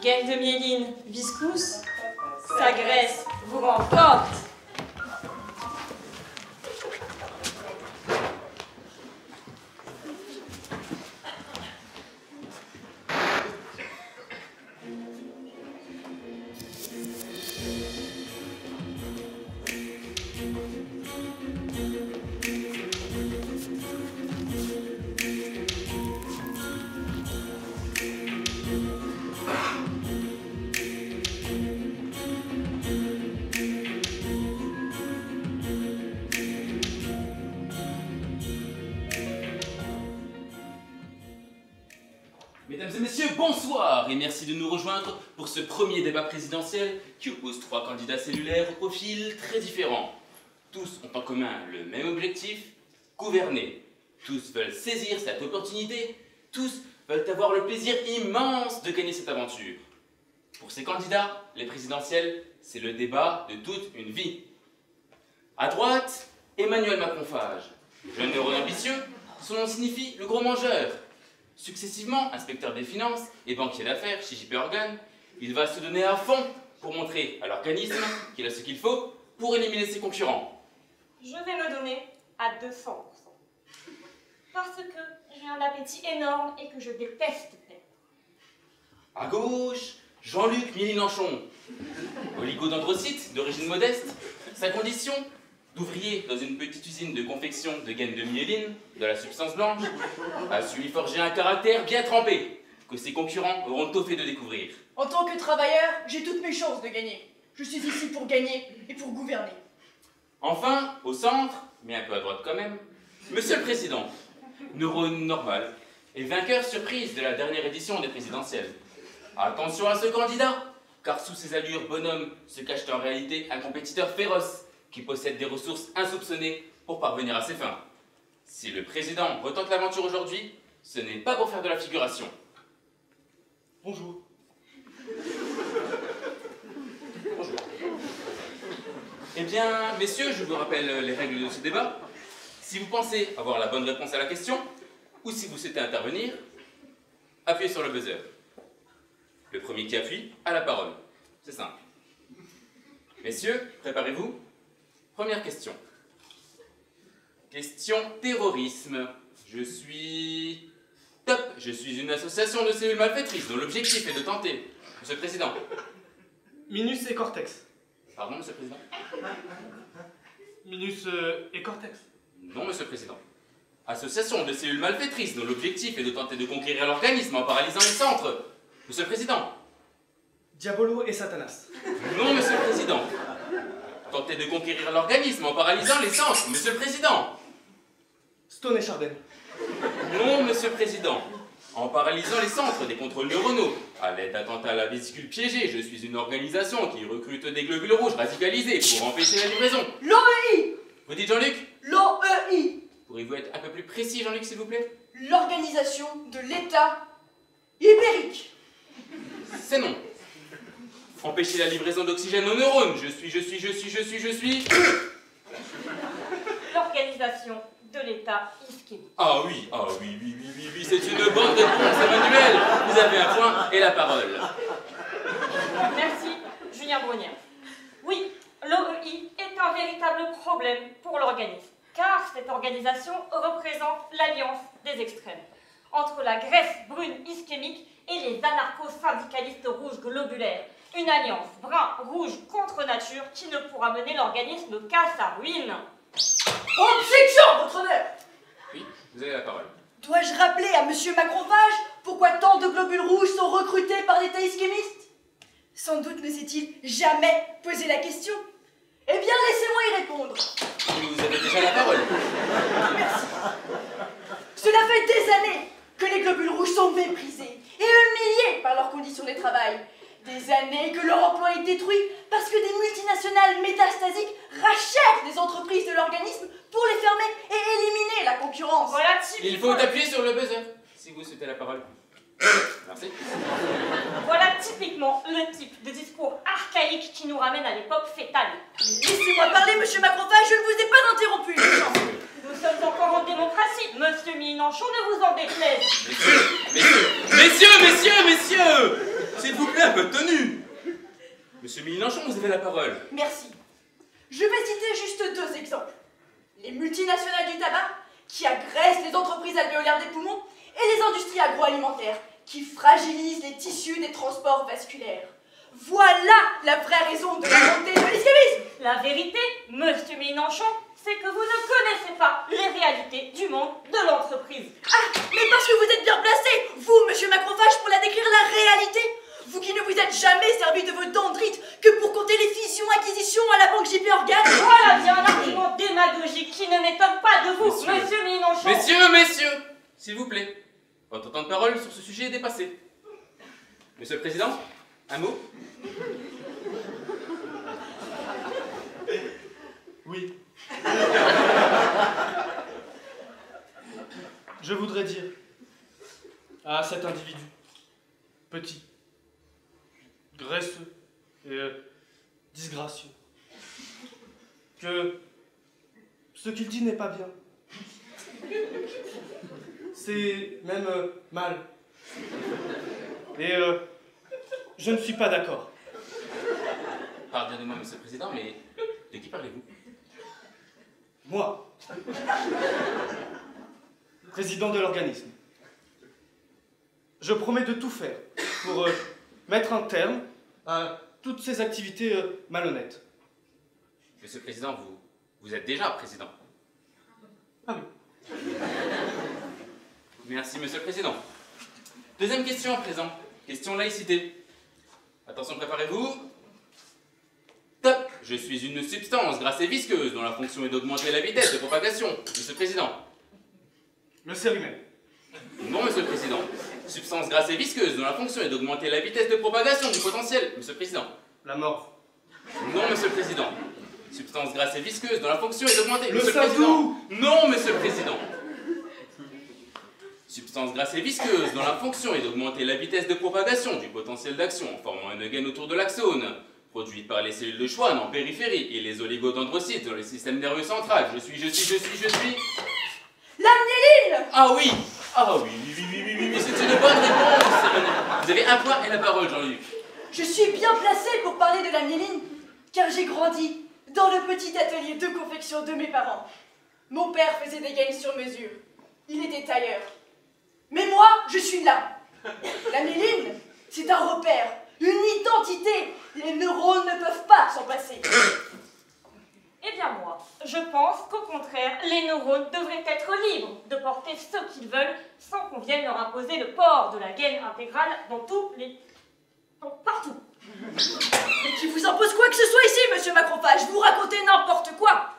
gaine de myéline, viscous, sa graisse vous rend forte. Mesdames et messieurs, bonsoir et merci de nous rejoindre pour ce premier débat présidentiel qui oppose trois candidats cellulaires au profil très différents. Tous ont en commun le même objectif, gouverner. Tous veulent saisir cette opportunité, tous veulent avoir le plaisir immense de gagner cette aventure. Pour ces candidats, les présidentielles, c'est le débat de toute une vie. À droite, Emmanuel Macron-Fage, jeune neurone ambitieux, son nom signifie le gros mangeur. Successivement, inspecteur des finances et banquier d'affaires chez JP Morgan, il va se donner à fond pour montrer à l'organisme qu'il a ce qu'il faut pour éliminer ses concurrents. Je vais me donner à 200%. Parce que j'ai un appétit énorme et que je déteste perdre. À gauche, Jean-Luc Mélenchon, oligodendrocyte d'origine modeste, sa condition d'ouvrier dans une petite usine de confection de gaines de myéline, de la substance blanche, a su lui forger un caractère bien trempé, que ses concurrents auront tôt fait de découvrir. En tant que travailleur, j'ai toutes mes chances de gagner. Je suis ici pour gagner et pour gouverner. Enfin, au centre, mais un peu à droite quand même, Monsieur le Président, neurone normal, et vainqueur surprise de la dernière édition des présidentielles. Attention à ce candidat, car sous ses allures bonhomme se cache en réalité un compétiteur féroce, qui possède des ressources insoupçonnées pour parvenir à ses fins. Si le président retente l'aventure aujourd'hui, ce n'est pas pour faire de la figuration. Bonjour. Bonjour. Eh bien, messieurs, je vous rappelle les règles de ce débat. Si vous pensez avoir la bonne réponse à la question, ou si vous souhaitez intervenir, appuyez sur le buzzer. Le premier qui appuie a la parole. C'est simple. Messieurs, préparez-vous. Première question. Question terrorisme. Je suis... Top. Je suis une association de cellules malfaitrices dont l'objectif est de tenter... Monsieur le Président. Minus et Cortex. Pardon, Monsieur le Président. Minus et Cortex. Non, Monsieur le Président. Association de cellules malfaitrices dont l'objectif est de tenter de conquérir l'organisme en paralysant les centres. Monsieur le Président. Diabolo et Satanas. Non, Monsieur le Président. Tenter de conquérir l'organisme en paralysant les centres. Monsieur le Président. Stone et Chardin. Non, Monsieur le Président. En paralysant les centres des contrôles neuronaux. À l'aide d'attentats à la vésicule piégée, je suis une organisation qui recrute des globules rouges radicalisés pour empêcher la livraison. L'OEI. Vous dites Jean-Luc? L'OEI. Pourriez-vous être un peu plus précis, Jean-Luc, s'il vous plaît? L'organisation de l'État ibérique. C'est non. Empêcher la livraison d'oxygène aux neurones. Je suis. L'organisation de l'État ischémique. Ah oui, c'est une bonne réponse, Emmanuel. Vous avez un point et la parole. Merci, Julien Brognard. Oui, l'OEI est un véritable problème pour l'organisme, car cette organisation représente l'alliance des extrêmes entre la Grèce brune ischémique et les anarcho-syndicalistes rouges globulaires. Une alliance brun-rouge contre nature qui ne pourra mener l'organisme qu'à sa ruine. Objection, votre honneur. Oui, vous avez la parole. Dois-je rappeler à Monsieur Macron-Fage pourquoi tant de globules rouges sont recrutés par l'État ischémiste? Sans doute ne s'est-il jamais posé la question. Eh bien, laissez-moi y répondre. Vous avez déjà la parole. Merci. Cela fait des années que les globules rouges sont méprisés et humiliés par leurs conditions de travail. Des années que leur emploi est détruit parce que des multinationales multinationale métastasique rachète les entreprises de l'organisme pour les fermer et éliminer la concurrence. Voilà Il faut appuyer sur le buzzer, si vous souhaitez la parole. Merci. Voilà typiquement le type de discours archaïque qui nous ramène à l'époque fétale. Laissez-moi parler, monsieur Macrophage, je ne vous ai pas interrompu. Nous sommes encore en démocratie, monsieur Mélenchon, ne vous en déplaise. Messieurs, s'il vous plaît, un peu de tenue. Monsieur Mélenchon, vous avez la parole. Merci. Je vais citer juste 2 exemples. Les multinationales du tabac, qui agressent les entreprises alvéolaires des poumons, et les industries agroalimentaires, qui fragilisent les tissus des transports vasculaires. Voilà la vraie raison de la montée de l'islamisme. La vérité, monsieur Mélenchon, c'est que vous ne connaissez pas les réalités du monde de l'entreprise. Ah, mais parce que vous êtes bien placé, vous, monsieur Macrophage, pour la décrire la réalité. Vous qui ne vous êtes jamais servi de vos dendrites que pour compter les fusions-acquisitions à la banque JP Organe. Voilà bien un argument démagogique qui ne m'étonne pas de vous, monsieur Mélenchon. Messieurs, s'il vous plaît. Votre temps de parole sur ce sujet est dépassé. Monsieur le Président, un mot? Oui. Je voudrais dire à cet individu, petit, graisseux et disgracieux, que ce qu'il dit n'est pas bien. C'est même mal. Et je ne suis pas d'accord. Pardonnez-moi, monsieur le Président, mais de qui parlez-vous? Moi, président de l'organisme, je promets de tout faire pour mettre un terme à toutes ces activités malhonnêtes. Monsieur le Président, vous êtes déjà président. Ah oui. Merci, monsieur le Président. Deuxième question à présent. Question laïcité. Attention, préparez-vous. Top. Je suis une substance grasse et visqueuse dont la fonction est d'augmenter la vitesse de propagation. Monsieur le Président. Le cérumen. Non, monsieur le Président. Substance grasse et visqueuse dont la fonction est d'augmenter la vitesse de propagation du potentiel. Monsieur le Président. La mort. Non, monsieur le Président. Substance grasse et visqueuse dont la fonction est d'augmenter... Le Monsieur le Président. Non, monsieur le Président. Substance grasse et visqueuse dont la fonction est d'augmenter la vitesse de propagation du potentiel d'action en formant une gaine autour de l'axone, produite par les cellules de Schwann en périphérie et les oligodendrocytes dans le système nerveux central. Je suis... L'amyéline. Ah oui, c'est une bonne réponse. Vous avez un point et la parole, Jean-Luc. Je suis bien placé pour parler de l'amyéline, car j'ai grandi dans le petit atelier de confection de mes parents. Mon père faisait des gaines sur mesure. Il était tailleur. Mais moi, je suis là. L'amyéline, c'est un repère, une identité. Les neurones ne peuvent pas s'en passer. Eh bien moi, je pense qu'au contraire, les neurones devraient être libres de porter ce qu'ils veulent sans qu'on vienne leur imposer le port de la gaine intégrale dans tous les... partout. Mais qui vous impose quoi que ce soit ici, monsieur Macrophage? Vous racontez n'importe quoi.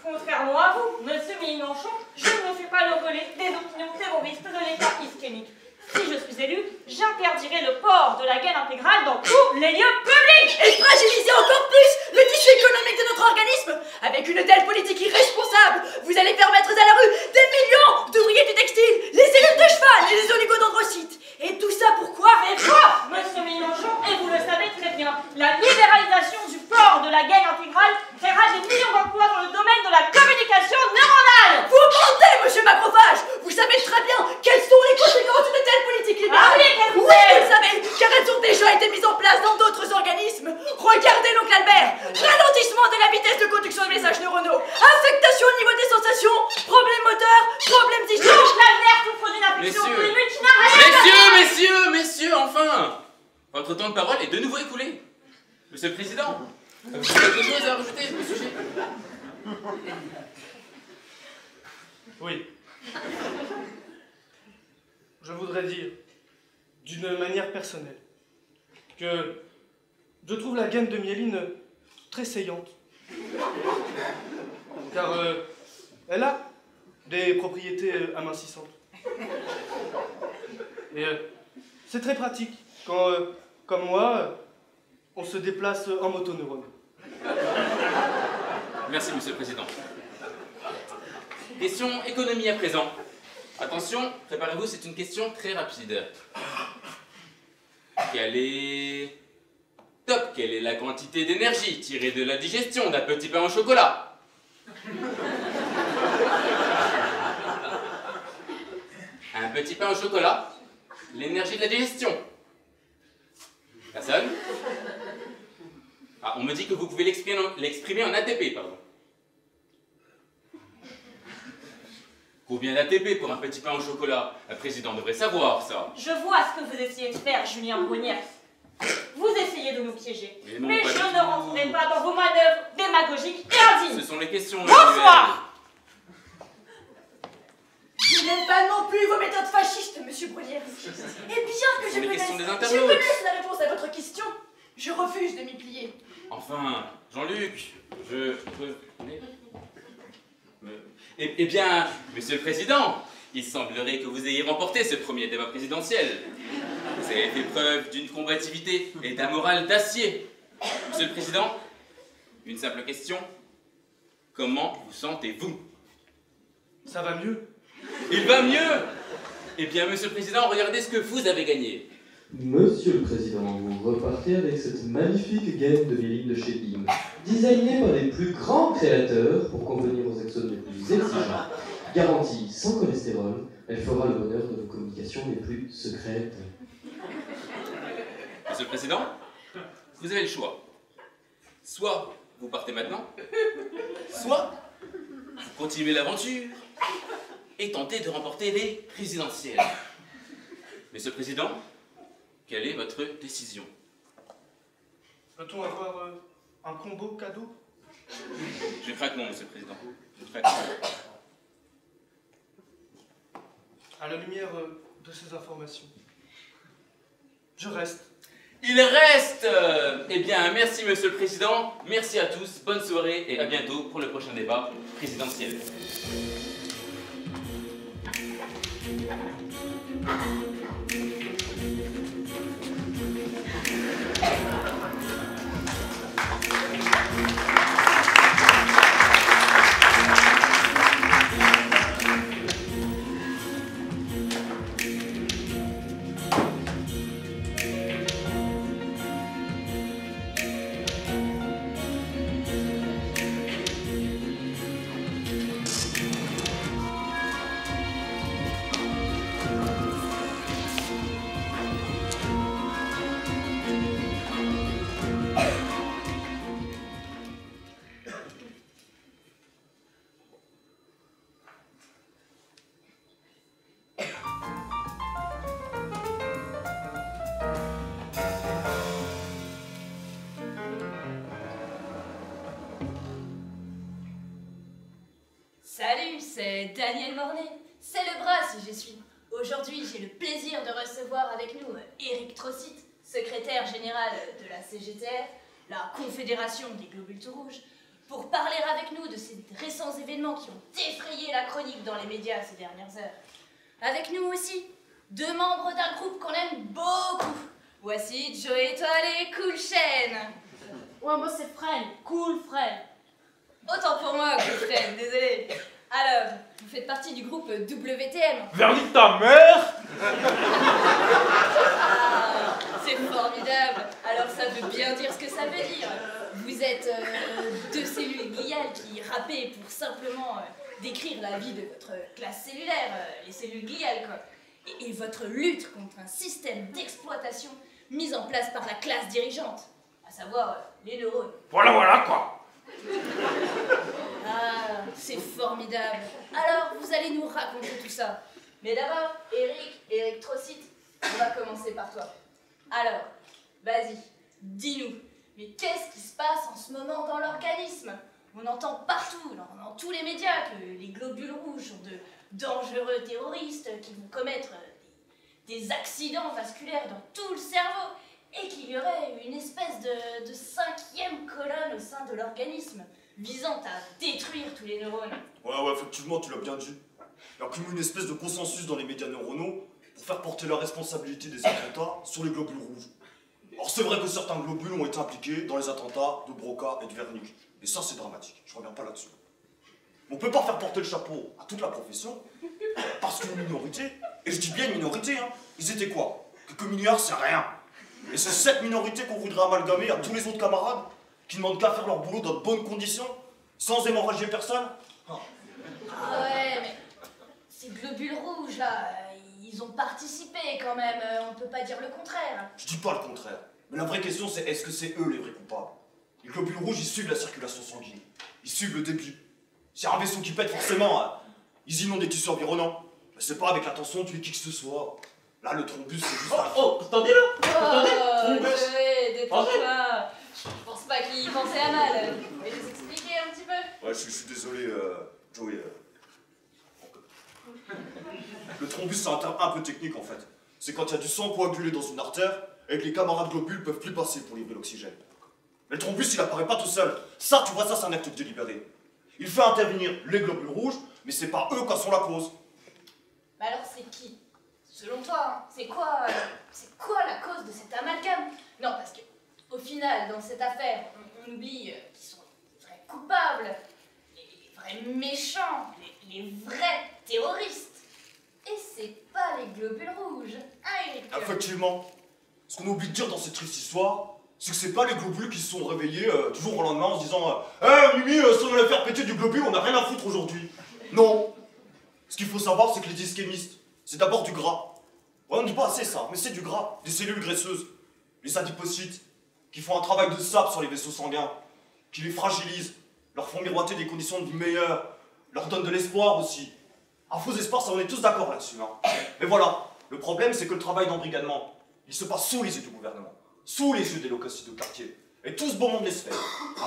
Contrairement à vous, monsieur Mélenchon, je ne suis pas le relais des opinions terroristes de l'État ischémique. Si je suis élu, j'interdirai le port de la gaine intégrale dans tous les lieux publics. Et fragiliser encore plus le tissu économique de notre organisme. Avec une telle politique irresponsable, vous allez faire mettre à la rue des millions d'ouvriers du textile, les cellules de cheval et les oligodendrocytes. Et tout ça pourquoi? C'est quoi, monsieur Mélenchon, et vous le savez très bien, la libéralisation du port de la gaine intégrale créera des millions d'emplois dans le domaine de la communication neuronale. Vous mentez, monsieur Macrophage. Vous savez très bien quelles sont les conséquences d'une telle politique libérale. Ah oui, vous le savez, car elles ont déjà été mises en place dans d'autres organismes. Regardez l'oncle Albert. Ralentissement de la vitesse de conduction des messages neuronaux, affectation au niveau des sensations, problèmes moteurs, problèmes psychiques. Donc l'Albert souffre d'une affection auto-immune qui n'a rien à faire. Messieurs, enfin. Votre temps de parole est de nouveau écoulé. Monsieur le Président, vous avez quelque chose à rajouter sur le sujet? Oui. Je voudrais dire, d'une manière personnelle, que je trouve la gaine de myéline très saillante. Car elle a des propriétés amincissantes. Et c'est très pratique quand, comme moi, on se déplace en motoneurone. Merci, Monsieur le Président. Question économie à présent. Attention, préparez-vous, c'est une question très rapide. Quelle est la quantité d'énergie tirée de la digestion d'un petit pain au chocolat? Un petit pain au chocolat, l'énergie de la digestion. Personne? Ah, on me dit que vous pouvez l'exprimer en ATP, pardon. Combien d'ATP pour un petit pain au chocolat? Un président devrait savoir ça. Je vois ce que vous essayez de faire, Julien Brunière. Vous essayez de nous piéger. Mais je ne rentrerai pas dans vos manœuvres démagogiques et indignes. Ce sont les questions... Bonsoir. Je n'aime pas non plus vos méthodes fascistes, monsieur Brunière. Et bien que je connaisse la réponse à votre question, je refuse de m'y plier. Enfin, Jean-Luc, Eh bien, Monsieur le Président, il semblerait que vous ayez remporté ce premier débat présidentiel. Vous avez fait preuve d'une combativité et d'un moral d'acier. Monsieur le Président, une simple question. Comment vous sentez-vous? Ça va mieux. Il va mieux? Eh bien, Monsieur le Président, regardez ce que vous avez gagné. Monsieur le Président, vous repartez avec cette magnifique gaine de méline de chez BIM, designée par les plus grands créateurs pour convenir aux axones les plus exigeants. Garantie sans cholestérol, elle fera le bonheur de vos communications les plus secrètes. Monsieur le Président, vous avez le choix. Soit vous partez maintenant, soit vous continuez l'aventure et tentez de remporter les présidentielles. Monsieur le Président, quelle est votre décision? Peut-on avoir un combo cadeau? Je craque non, Monsieur le Président. Je craque non. À la lumière de ces informations, je reste. Il reste! Eh bien, merci Monsieur le Président, merci à tous, bonne soirée et à bientôt pour le prochain débat présidentiel. Salut, c'est Daniel Mornay. C'est le bras si je suis. Aujourd'hui, j'ai le plaisir de recevoir avec nous Éric Trocit, secrétaire général de la CGTF, la Confédération des Globules Tout Rouges, pour parler avec nous de ces récents événements qui ont défrayé la chronique dans les médias ces dernières heures. Avec nous aussi, deux membres d'un groupe qu'on aime beaucoup. Voici Joe Étoile et Cool Chaîne. Ouais, moi c'est Fred, Cool Fred. Autant pour moi, Cool Chaîne, désolé. Alors, vous faites partie du groupe WTM. Vernis ta mère! Ah, c'est formidable. Alors ça veut bien dire ce que ça veut dire. Vous êtes deux cellules gliales qui rappaient pour simplement décrire la vie de votre classe cellulaire, les cellules gliales quoi. Et votre lutte contre un système d'exploitation mis en place par la classe dirigeante, à savoir les neurones. Voilà quoi! Ah, c'est formidable. Alors, vous allez nous raconter tout ça. Mais d'abord, Éric Trocit, on va commencer par toi. Alors, vas-y, dis-nous, mais qu'est-ce qui se passe en ce moment dans l'organisme? On entend partout, dans tous les médias, que les globules rouges sont de dangereux terroristes qui vont commettre des accidents vasculaires dans tout le cerveau et qu'il y aurait une espèce de cinquième colonne au sein de l'organisme visant à détruire tous les neurones. Ouais, effectivement, tu l'as bien dit. Il y a comme une espèce de consensus dans les médias neuronaux pour faire porter la responsabilité des attentats sur les globules rouges. Alors c'est vrai que certains globules ont été impliqués dans les attentats de Broca et de Wernicke. Et ça, c'est dramatique. Je reviens pas là-dessus. On peut pas faire porter le chapeau à toute la profession, parce qu'une minorité, et je dis bien une minorité, hein, ils étaient quoi? Quelques milliards, c'est rien. Et c'est cette minorité qu'on voudrait amalgamer à tous les autres camarades qui demandent qu'à faire leur boulot dans de bonnes conditions, sans hémorragier personne. Ah ouais, mais ces globules rouges là, ils ont participé quand même, on peut pas dire le contraire. Je dis pas le contraire. Mais la vraie question, c'est est-ce que c'est eux les vrais coupables? Les globules rouges, ils suivent la circulation sanguine. Ils suivent le débit. S'il y a un vaisseau qui pète, forcément, ils inondent des tissus environnants. Mais c'est pas avec l'intention de tuer qui que ce soit. Là, le thrombus, c'est juste... Oh, attendez là! Attendez! Thrombus! Détends-toi. Je pense pas qu'il pensait à mal. Vous pouvez nous expliquer un petit peu? Ouais, je suis désolé, Joey. Le thrombus, c'est un terme un peu technique, en fait. C'est quand il y a du sang coagulé dans une artère et que les camarades globules peuvent plus passer pour livrer l'oxygène. Mais le thrombus, il apparaît pas tout seul. Ça, tu vois, ça, c'est un acte délibéré. Il fait intervenir les globules rouges, mais c'est pas eux qui sont la cause. Mais alors, c'est qui? Selon toi, hein, c'est quoi la cause de cet amalgame? Non, parce que, au final, dans cette affaire, on oublie qui sont les vrais coupables, les vrais méchants, les vrais terroristes. Et c'est pas les globules rouges, hein, Eric? Effectivement. Ce qu'on oublie de dire dans cette triste histoire, c'est que c'est pas les globules qui se sont réveillés du jour au lendemain en se disant Mimi, si on allait faire péter du globule, on n'a rien à foutre aujourd'hui. Non. Ce qu'il faut savoir, c'est que les ischémistes, c'est d'abord du gras. Ouais, on ne dit pas assez ça, mais c'est du gras, des cellules graisseuses, les adipocytes, qui font un travail de sable sur les vaisseaux sanguins, qui les fragilisent, leur font miroiter des conditions de vie meilleures, leur donnent de l'espoir aussi. Un faux espoir, ça on est tous d'accord là-dessus. Hein. Mais voilà, le problème c'est que le travail d'embrigadement, il se passe sous les yeux du gouvernement, sous les yeux des locucides de quartier. Et tout ce beau monde laisse faire.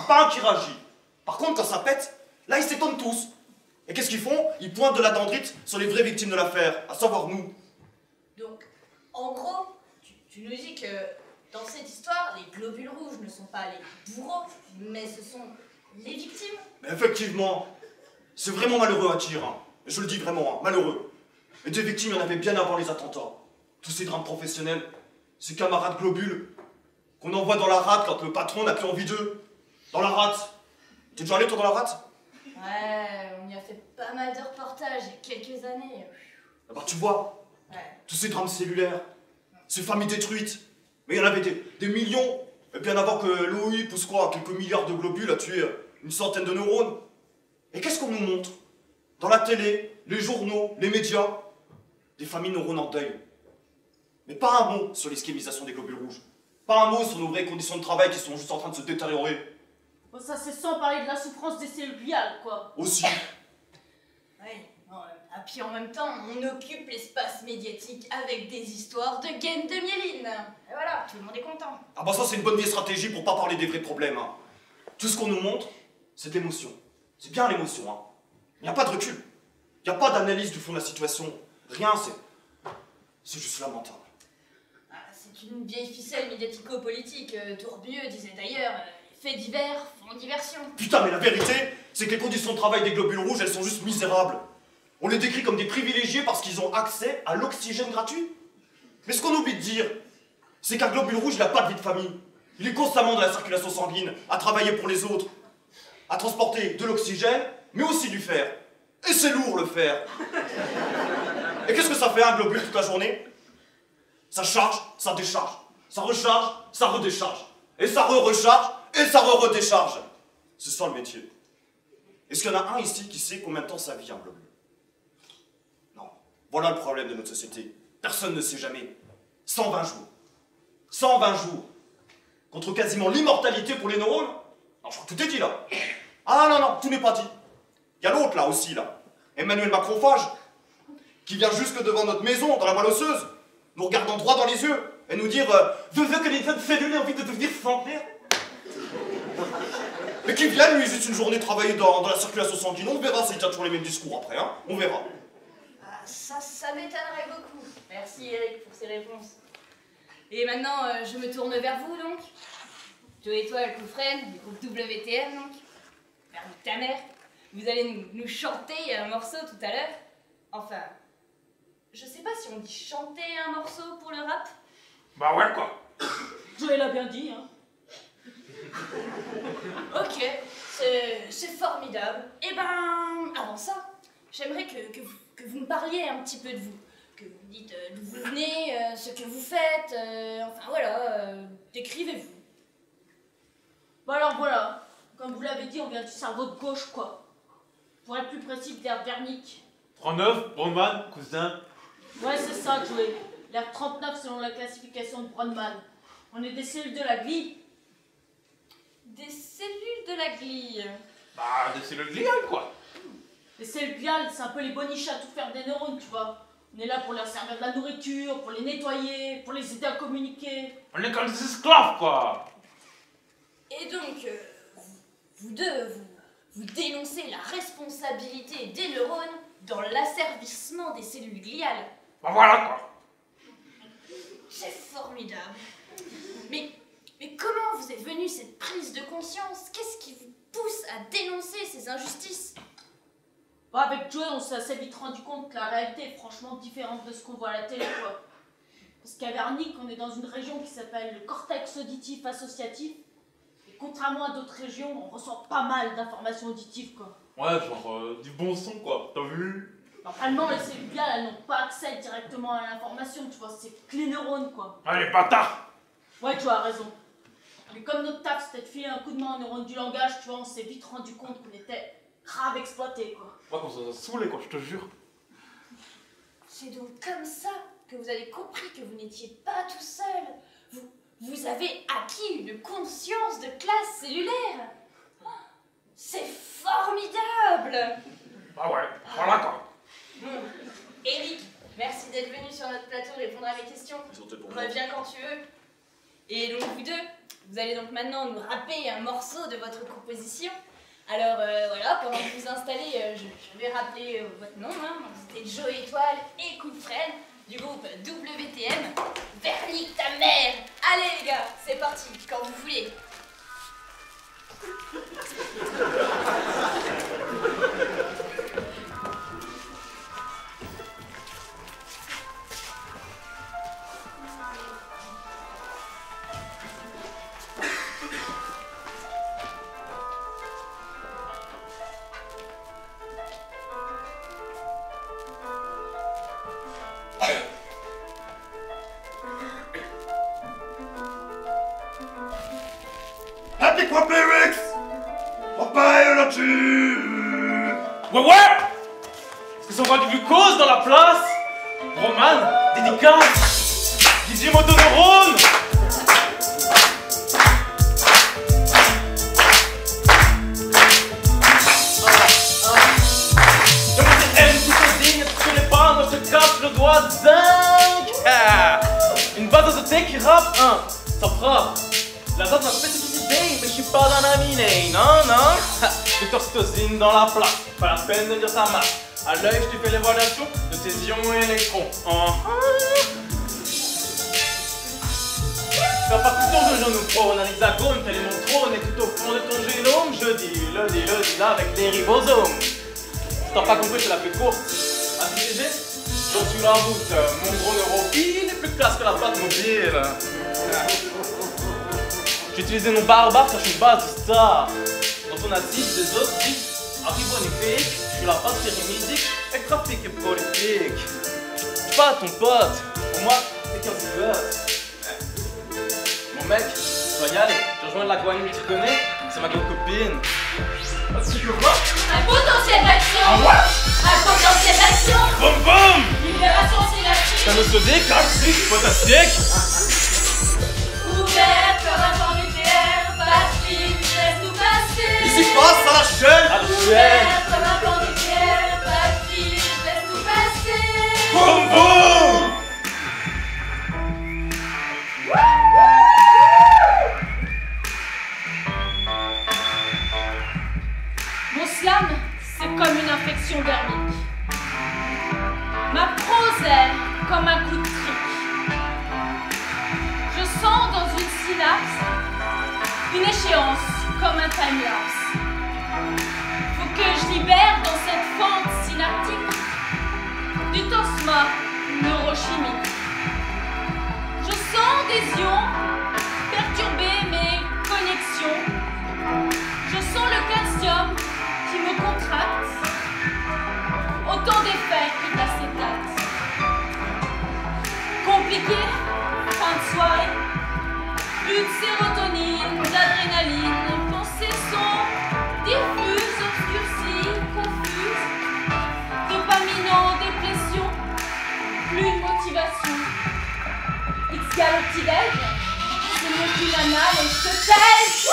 Pas un qui réagit. Par contre, quand ça pète, là ils s'étonnent tous. Et qu'est-ce qu'ils font? Ils pointent de la dendrite sur les vraies victimes de l'affaire, à savoir nous. Donc, en gros, tu nous dis que dans cette histoire, les globules rouges ne sont pas les bourreaux, mais ce sont les victimes. Mais effectivement, c'est vraiment malheureux à dire. Hein. Je le dis vraiment, hein, malheureux. Et des victimes, il y en avait bien avant les attentats. Tous ces drames professionnels, ces camarades globules, qu'on envoie dans la rate quand le patron n'a plus envie d'eux. Dans la rate. T'es déjà allé toi dans la rate? Ouais, on y a fait pas mal de reportages il y a quelques années. Ah bah tu vois, tous ces drames cellulaires, ces familles détruites. Mais il y en avait des millions. Et bien avant que l'OI pousse quoi, quelques milliards de globules à tuer une centaine de neurones. Et qu'est-ce qu'on nous montre? Dans la télé, les journaux, les médias, des familles neurones en deuil. Mais pas un mot sur l'ischémisation des globules rouges. Pas un mot sur nos vraies conditions de travail qui sont juste en train de se détériorer. Bon, ça c'est sans parler de la souffrance des cellules gliales, quoi. Aussi. Ouais, et puis en même temps, on occupe l'espace médiatique avec des histoires de gaines de myéline. Et voilà, tout le monde est content. Ah bah ça c'est une bonne vieille stratégie pour pas parler des vrais problèmes. Hein. Tout ce qu'on nous montre, c'est de l'émotion. C'est bien l'émotion. Hein. Il n'y a pas de recul. Il n'y a pas d'analyse du fond de la situation. Rien, c'est juste lamentable. Ah, c'est une vieille ficelle médiatico-politique. Tourbieux disait d'ailleurs, les faits divers font diversion. Putain, mais la vérité, c'est que les conditions de travail des globules rouges, elles sont juste misérables. On les décrit comme des privilégiés parce qu'ils ont accès à l'oxygène gratuit. Mais ce qu'on oublie de dire, c'est qu'un globule rouge, il n'a pas de vie de famille. Il est constamment dans la circulation sanguine, à travailler pour les autres, à transporter de l'oxygène, mais aussi du fer. Et c'est lourd, le fer. Et qu'est-ce que ça fait, un globule, toute la journée? Ça charge, ça décharge. Ça recharge, ça redécharge. Et ça recharge, et ça redécharge. C'est ça le métier. Est-ce qu'il y en a un ici qui sait combien de temps ça vit, un globule? Non. Voilà le problème de notre société. Personne ne sait jamais. 120 jours. 120 jours. Contre quasiment l'immortalité pour les neurones. Non, je crois que tout est dit, là. Ah non, non, tout n'est pas dit. Il y a l'autre, là, aussi, là. Emmanuel Macrophage, qui vient jusque devant notre maison, dans la moelle osseuse, nous regardant droit dans les yeux, et nous dire je veux que les jeunes cellules aient envie de devenir centenaires. Mais qui viennent, lui, juste une journée travailler dans la circulation sanguine. On verra s'il tient toujours les mêmes discours après, hein. On verra. Ah, ça m'étonnerait beaucoup. Merci Eric pour ces réponses. Et maintenant, je me tourne vers vous, donc. Joe Étoile Coufren, du groupe WTM, donc. Vers ta mère. Vous allez nous chanter un morceau tout à l'heure. Enfin, je sais pas si on dit chanter un morceau pour le rap. Bah ouais, quoi. Joël l'a bien dit, hein. Ok, c'est formidable. Eh ben, avant ça, j'aimerais que vous me parliez un petit peu de vous. Que vous me dites d'où vous venez, ce que vous faites, enfin voilà, décrivez-vous. Bah alors voilà, comme vous l'avez dit, on vient du cerveau de gauche, quoi. Pour être plus précis, l'air Vernick. 39, Bronman, cousin. Ouais, c'est ça, Joey. L'air 39 selon la classification de Bronman. On est des cellules de la glie. Des cellules de la glie. Bah, des cellules gliales, quoi. Les cellules gliales, c'est un peu les boniches à tout faire des neurones, tu vois. On est là pour leur servir de la nourriture, pour les nettoyer, pour les aider à communiquer. On est comme des esclaves, quoi. Et donc, vous deux, vous dénoncez la responsabilité des neurones dans l'asservissement des cellules gliales. Bah voilà, quoi. C'est formidable. Mais comment vous est venue cette prise de conscience? Qu'est-ce qui vous pousse à dénoncer ces injustices? Bah avec Joey, on s'est assez vite rendu compte que la réalité est franchement différente de ce qu'on voit à la télé, quoi. Parce qu'à Vernick, on est dans une région qui s'appelle le cortex auditif associatif. Et contrairement à d'autres régions, on reçoit pas mal d'informations auditives, quoi. Ouais, genre du bon son, quoi. T'as vu? Normalement, les cellules gliales, elles n'ont pas accès directement à l'information, tu vois. C'est que les neurones, quoi. Allez, bâtard! Ouais, tu as raison. Mais comme notre taf, c'était de filer un coup de main aux neurones du langage, tu vois, on s'est vite rendu compte qu'on était grave exploités, quoi. Ouais, qu'on s'en a saoulé, quoi, je te jure. C'est donc comme ça que vous avez compris que vous n'étiez pas tout seul. Vous avez acquis une conscience de classe cellulaire. C'est formidable. Bah ouais, voilà, quoi. Bon, Eric, merci d'être venu sur notre plateau répondre à mes questions. Reviens quand tu veux. Et donc vous deux, vous allez donc maintenant nous rapper un morceau de votre composition. Alors voilà, pendant que vous vous installez, je vais rappeler votre nom. Hein. C'était Joe Étoile et Coupfren du groupe WTM. Vernick ta mère. Allez les gars, c'est parti, quand vous voulez. Happy Crop Lyrics! Popeye là-dessus! Ouais, ouais! Est-ce que ça envoie du glucose dans la place? Roman, dédicace! Didier Motoneurone! Je casse le doigt dingue. Une base azoté qui rappe, ça frappe. La date m'a spécificité, mais je suis pas dans la mine, non. Docteur Cytosine dans la place, pas la peine de dire ta masse. À l'œil, je te fais l'évaluation de tes ions et électrons. Faire partie de ton genou pro, on a l'hexagone, tel est mon trône, et tout au fond de ton génome, je dis le dis là avec les ribosomes. Si t'as pas compris, je la fais courte. ACTG, j'en suis la route, mon gros neuropile est plus classe que la patte mobile. J'ai utilisé nos barbares car je suis une base de star. Dans ton acide, des autres disent arrivonifique, je suis la bactérie mythique, et trafic et politique. Pas ton pote, pour moi, c'est qu'un gosse. Mon mec, je dois y aller, je rejoins la Guanine, tu connais, c'est ma grande copine. Un potentiel d'action! Un potentiel d'action! Boum boum! Libération synaptique! Canosodique, toxique, potassique! Ouvert comme un camp nucléaire, pas de fil, laisse tout passer! Ici passe à la chaîne! À la chaîne! Ouvert comme un camp nucléaire, pas de fil, laisse tout passer! Boum boum! Mon slam, c'est comme une infection dermique. Ma prose est comme un coup de trick. Je sens dans une synapse une échéance comme un timelapse. Faut que je libère dans cette fente synaptique du tosma neurochimique. Je sens des ions Gars au petit-déj, c'est mieux qu'une nana, mais je te pèse.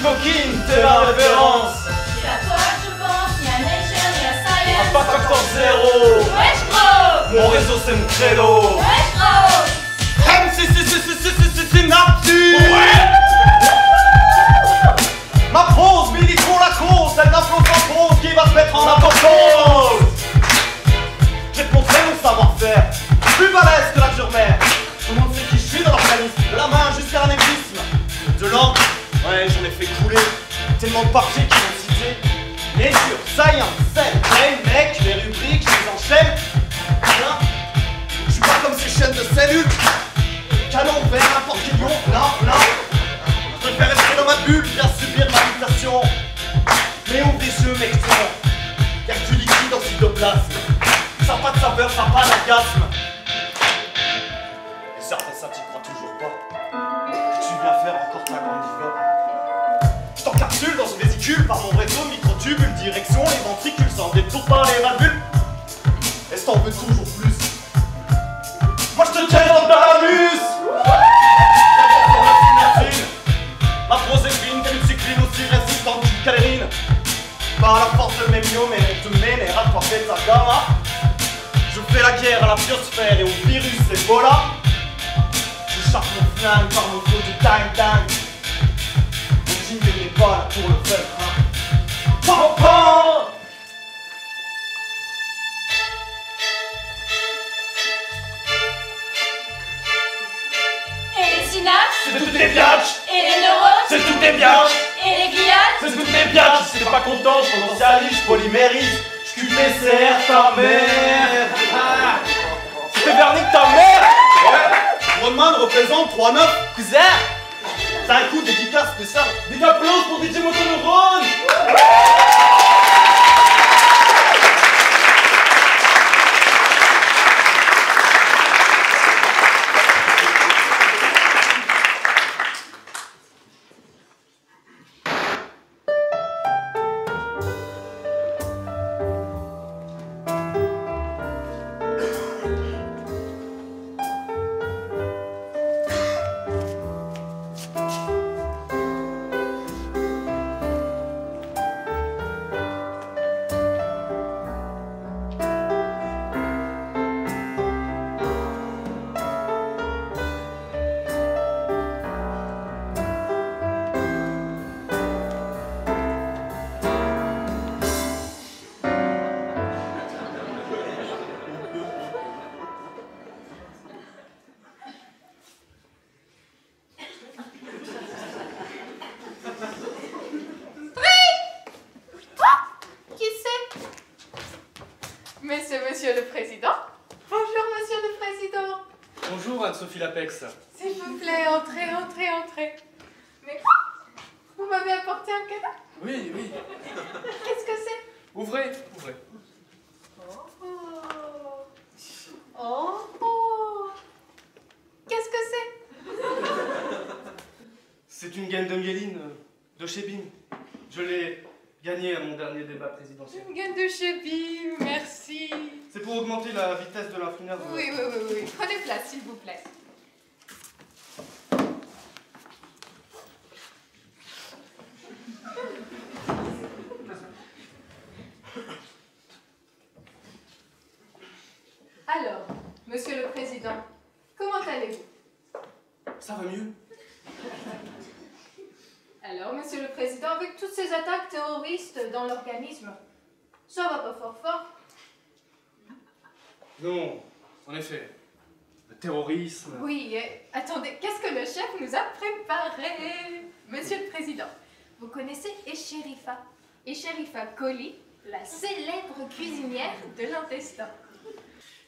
Coquine, t'es la référence. C'est à toi que je pense, ni à Nature, ni à Science. Un pas facteur zéro. Wesh bro. Mon réseau c'est mon credo. Wesh bro. C'est Napsi. Ouais. Ma prose, militron la cause, celle d'un flot sans pause qui va se mettre en importance. Je vais te montrer mon savoir-faire, plus balèze que la dure mère. Tout le monde sait qui je suis dans l'organisme, de la main jusqu'à l'anévrisme. De l'encre, ouais j'en ai fait couler, tellement de papiers qui m'ont cité. Les durs, science, scène, mec, les rubriques, je les enchaîne. Hein, je suis pas comme ces chaînes de cellules. Canon vers n'importe quel lion, non. Je préfère rester dans ma bulle, bien subir ma mutation. Mais ouvre les yeux, mec, y'a que du liquide dans ce cytoplasme. Ça n'a pas de saveur, ça n'a pas d'orgasme. Et certes, ça t'y crois toujours pas. Que tu viens faire encore ta grande diva. Je t'encapsule dans une vésicule par mon réseau, microtubule, direction, les ventricules sans détour par les valvules. Est-ce t'en veux toujours plus? Moi je te tiens dans le thalamus. Ma proséphine, t'es une cycline aussi résistante qu'une calérine. Par la force de mes myomères, te ménère à toi ta gamma. Je fais la guerre à la biosphère et au virus Ebola. Je charge mon flingue par mon flot de dang. L'origine n'est pas là pour le faire, hein. Pam. Et les synapses, c'est toutes les biatches. et les neurones, C'est toutes les biatches. et les gliales, C'est toutes les biatches. Si t'es pas content, je potentialise, je polymérise. Je QPCR ta mère. C'était vernique ta mère. Ouais. Rodman représente 3-9. Cousin. C'est un coup dédicace spécial. Des applaudissements pour DJ Motoneurone. Monsieur le Président. Bonjour, Monsieur le Président. Bonjour Anne-Sophie Lapex. S'il vous plaît, entrez. Mais vous m'avez apporté un cadeau? Oui. Qu'est-ce que c'est? Ouvrez. Oh. Qu'est-ce que c'est? C'est une gaine de myéline de chez BIM. Je l'ai gagnée à mon dernier débat présidentiel. Une gaine de chez BIM, merci. C'est pour augmenter la vitesse de l'imprimeur. Oui. Prenez place, s'il vous plaît. Alors, Monsieur le Président, comment allez-vous? Ça va mieux. Alors, Monsieur le Président, avec toutes ces attaques terroristes dans l'organisme, ça va pas fort. Non, en effet. Le terrorisme. Oui, attendez, qu'est-ce que le chef nous a préparé? Monsieur le Président, vous connaissez Escherifa coli, la célèbre cuisinière de l'intestin.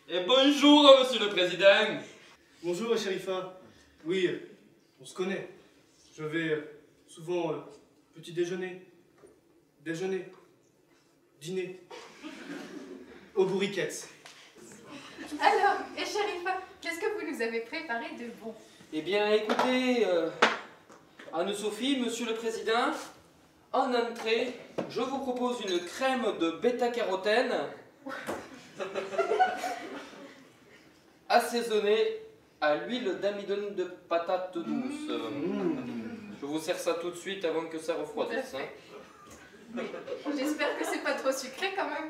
Et bonjour, Monsieur le Président. Bonjour Escherifa. Oui, on se connaît. Je vais souvent petit déjeuner, dîner, aux bourriquettes. Alors, Escherifa, qu'est-ce que vous nous avez préparé de bon? Eh bien, écoutez, Anne-Sophie, Monsieur le Président, en entrée, je vous propose une crème de bêta-carotène Assaisonné à l'huile d'amidon de patate douce. Je vous sers ça tout de suite avant que ça refroidisse. Hein. J'espère que c'est pas trop sucré quand même.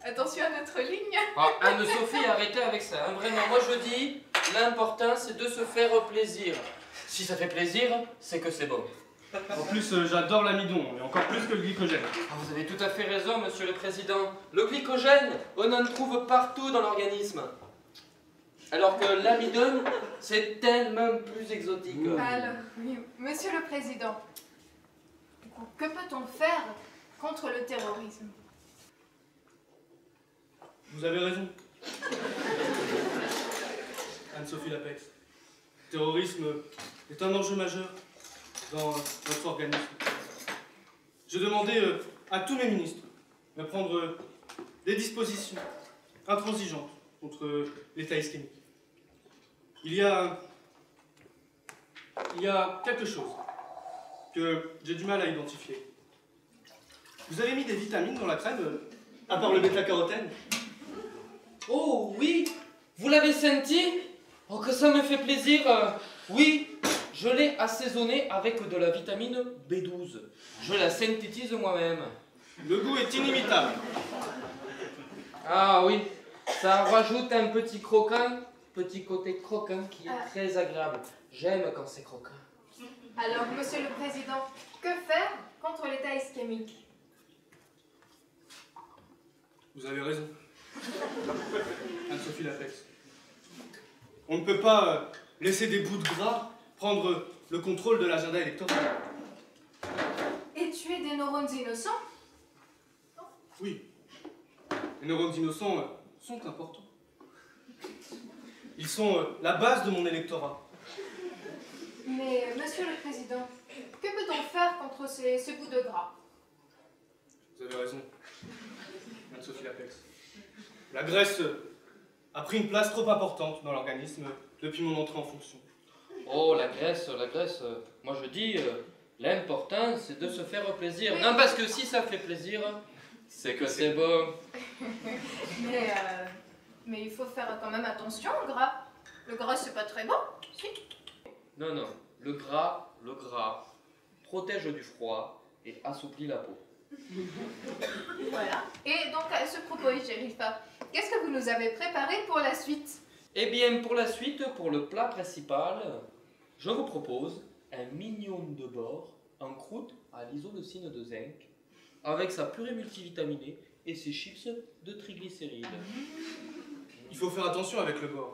Attention à notre ligne. Ah, Anne-Sophie, arrêtez avec ça. Hein. Vraiment, moi je dis, l'important c'est de se faire plaisir. Si ça fait plaisir, c'est que c'est bon. En plus, j'adore l'amidon, et encore plus que le glycogène. Ah, vous avez tout à fait raison, monsieur le président. Le glycogène, on en trouve partout dans l'organisme. Alors que l'amidon, c'est tellement plus exotique. Alors, oui, monsieur le président, du coup, que peut-on faire contre le terrorisme? Vous avez raison. Anne-Sophie Lapex. Le terrorisme est un enjeu majeur dans notre organisme. Je demandais à tous mes ministres de prendre des dispositions intransigeantes contre l'État ischémique. Il y a quelque chose que j'ai du mal à identifier. Vous avez mis des vitamines dans la crème, à part le bêta-carotène? Oh oui, vous l'avez senti? Oh que ça me fait plaisir. Oui, je l'ai assaisonné avec de la vitamine B12. Je la synthétise moi-même. Le goût est inimitable. Ah oui, ça rajoute un petit côté croquant qui est très agréable. J'aime quand c'est croquant. Alors, monsieur le président, que faire contre l'état ischémique? Vous avez raison. Anne-Sophie Lapex. On ne peut pas laisser des bouts de gras prendre le contrôle de l'agenda électoral. Et tuer des neurones innocents? Oui. Les neurones innocents sont importants. Ils sont la base de mon électorat. Mais, monsieur le président, que peut-on faire contre ces bouts de gras? Vous avez raison. Anne-Sophie Lapex. La graisse a pris une place trop importante dans l'organisme depuis mon entrée en fonction. Oh, la graisse, moi je dis, l'important c'est de se faire plaisir. Non, parce que si ça fait plaisir, c'est que c'est bon. Mais il faut faire quand même attention au gras. Le gras, c'est pas très bon, si? Non, non, le gras protège du froid et assouplit la peau. Voilà. Et donc, à ce propos, Sherifa, qu'est-ce que vous nous avez préparé pour la suite? Eh bien, pour la suite, pour le plat principal, je vous propose un mignon de bord en croûte à l'isoleucine de zinc, avec sa purée multivitaminée et ses chips de triglycérides. Il faut faire attention avec le bord.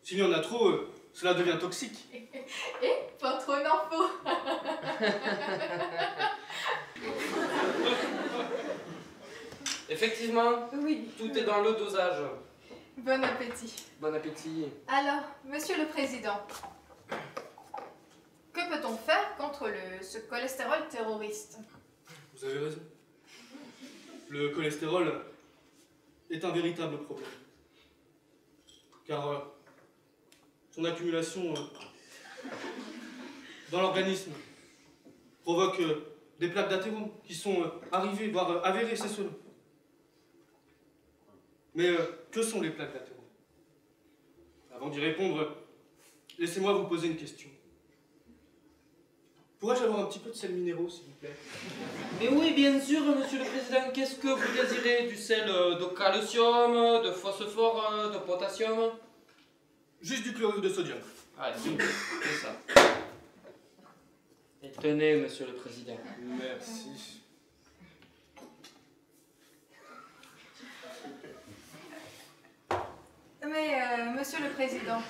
S'il y en a trop, cela devient toxique. Et pas trop n'en faut. Effectivement, oui. Tout est dans le dosage. Bon appétit. Bon appétit. Alors, monsieur le président, que peut-on faire contre ce cholestérol terroriste? Vous avez raison. Le cholestérol est un véritable problème. Car son accumulation dans l'organisme provoque des plaques d'athérome qui sont arrivées, voire avérées, c'est cela. Mais que sont les plaques d'athérome? Avant d'y répondre, laissez-moi vous poser une question. Pourrais-je avoir un petit peu de sel minéraux, s'il vous plaît? Mais oui, bien sûr, monsieur le président. Qu'est-ce que vous désirez? Du sel de calcium, de phosphore, de potassium? Juste du chlorure de sodium. Ah, c'est ça. Et tenez, monsieur le président. Merci. Mais, monsieur le président,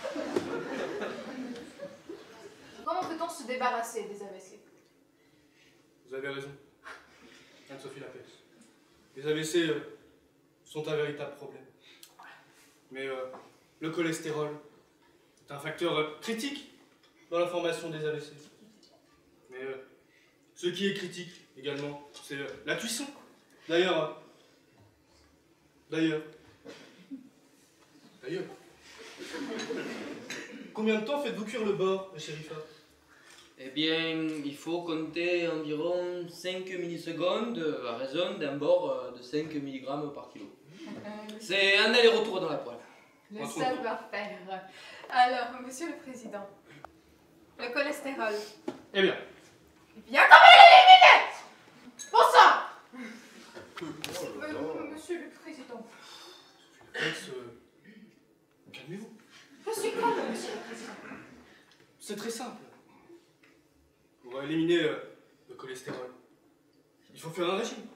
comment peut-on se débarrasser des AVC? Vous avez raison. Anne-Sophie Lapex. Les AVC sont un véritable problème. Mais le cholestérol est un facteur critique dans la formation des AVC. Mais ce qui est critique également, c'est la cuisson. D'ailleurs, combien de temps faites-vous cuire le bord, Sherifa? Eh bien, il faut compter environ 5 millisecondes à raison d'un bord de 5 mg par kilo. C'est un aller-retour dans la poêle. Le savoir-faire. Alors, Monsieur le Président, le cholestérol. Eh bien. Bien comme il est éliminé! Bon sang! Monsieur le Président. Calmez-vous. Je suis calme, Monsieur le Président. C'est très simple. Pour éliminer le cholestérol, il faut faire un régime.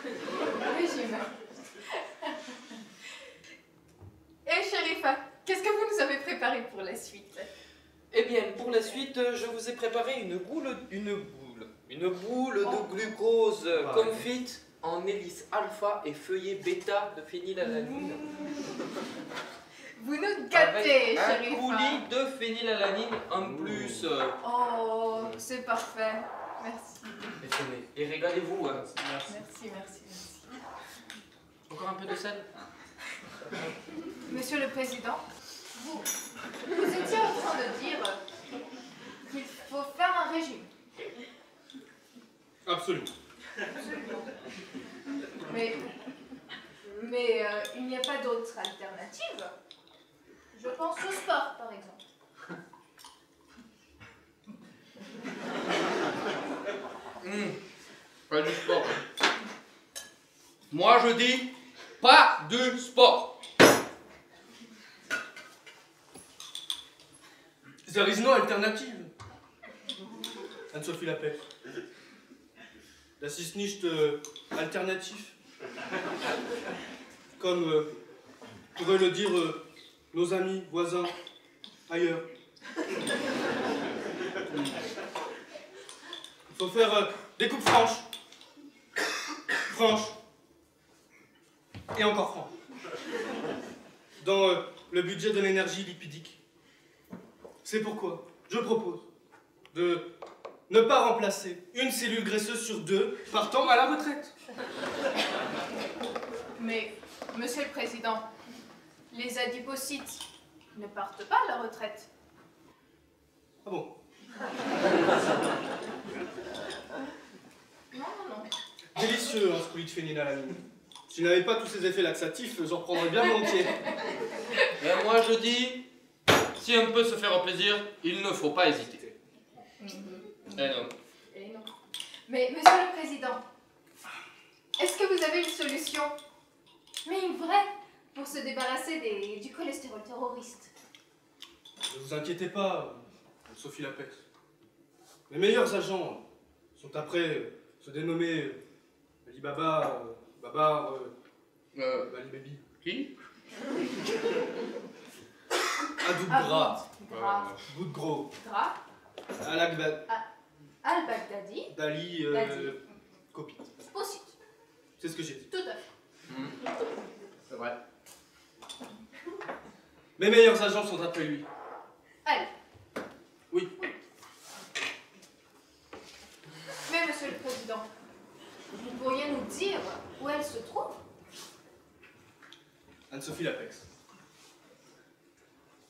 Régime. Et Sherifa, qu'est-ce que vous nous avez préparé pour la suite? Eh bien, pour la suite, je vous ai préparé une boule de glucose confite en hélice alpha et feuillet bêta de phénylalanine. Vous nous gâtez, Avec Sherifa. un coulis de phénylalanine en plus. Oh, c'est parfait. Merci. Et régalez-vous. Hein. Merci. Encore un peu de sel? Monsieur le Président, vous étiez en train de dire qu'il faut faire un régime. Absolument. Mais il n'y a pas d'autre alternative. Je pense au sport, par exemple. Pas du sport. Moi, je dis pas de sport. There is no alternative. Anne-Sophie Lapet. Das ist nicht alternatif. Comme pourraient le dire nos amis, voisins, ailleurs. Il faut faire des coupes franches. Franches. Et encore franches. Dans le budget de l'énergie lipidique. C'est pourquoi je propose de ne pas remplacer une cellule graisseuse sur 2 partant à la retraite. Mais, Monsieur le Président, les adipocytes ne partent pas à la retraite. Ah bon? Non. Délicieux, hein, ce coulis de phénylalanine. S'il n'avait pas tous ces effets laxatifs, j'en reprendrais bien volontiers. Et moi, je dis, si on peut se faire plaisir, il ne faut pas hésiter. Et non. Mais, Monsieur le Président, est-ce que vous avez une solution, mais une vraie, pour se débarrasser du cholestérol terroriste? Ne vous inquiétez pas, Sophie Lapet. Les meilleurs agents sont après se dénommer Alibaba, Babar, Ali Baby. Qui? Adoub Gras. Bout de gros. Gras. Al-Baghdadi. Dali. Copie. Aussi. C'est ce que j'ai dit. Tout à fait. C'est vrai. Mes meilleurs agents sont après lui. Elle. Oui. Mais Monsieur le Président, vous pourriez nous dire où elle se trouve? Anne-Sophie Lapex.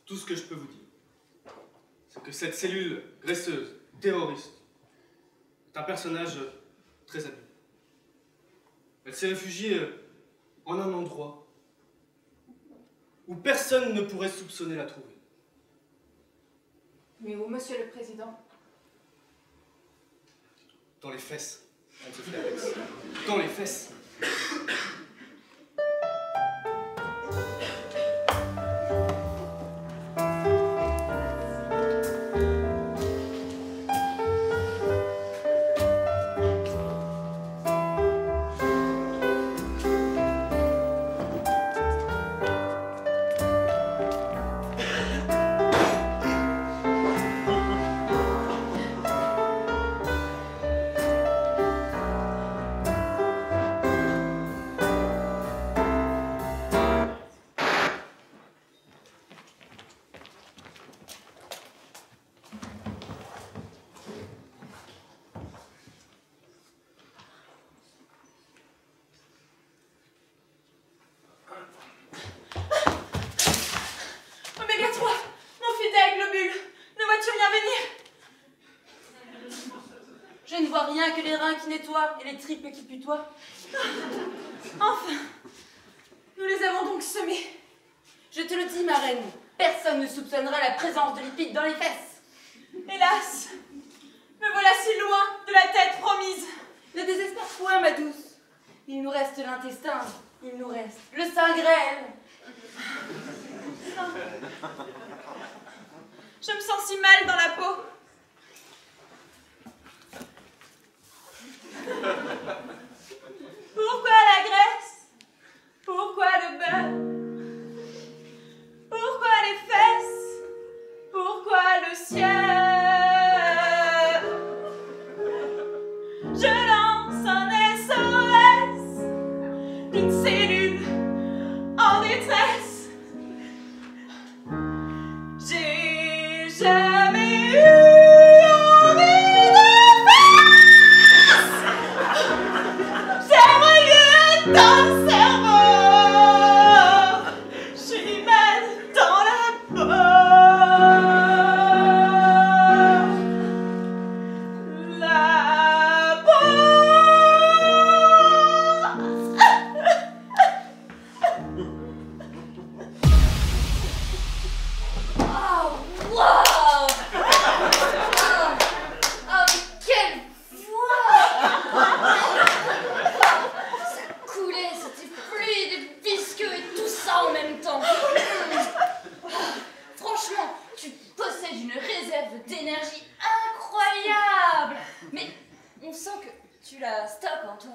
Tout ce que je peux vous dire, c'est que cette cellule graisseuse, terroriste, est un personnage très habile. Elle s'est réfugiée en un endroit où personne ne pourrait soupçonner la trouver. Mais où, Monsieur le Président? Dans les fesses, Anne-Sophie Lapex. Dans les fesses. Oméga 3, mon fidèle globule, ne vois-tu rien venir? Je ne vois rien que les reins qui nettoient et les tripes qui putoient. Enfin, nous les avons donc semés. Je te le dis, ma reine, personne ne soupçonnera la présence de lipides dans les fesses. Hélas, me voilà si loin de la tête promise. Ne désespère point, ma douce. Il nous reste l'intestin, il nous reste le sein grêle. Je me sens si mal dans la peau. Pourquoi la graisse? Pourquoi le beurre? Pourquoi les fesses? Pourquoi le ciel? Je lance un SOS d'une cellule en détresse. J'ai jamais eu envie de fesses. J'aimerais mieux être dans le cerveau. Je suis mal dans la peau. La peau. Oh, wow! Oh, quelle voix! Ça coulait, c'était fluide et visqueux et tout ça en même temps. Franchement, tu possèdes une réserve d'énergie incroyable. Mais on sent que tu la stockes en toi.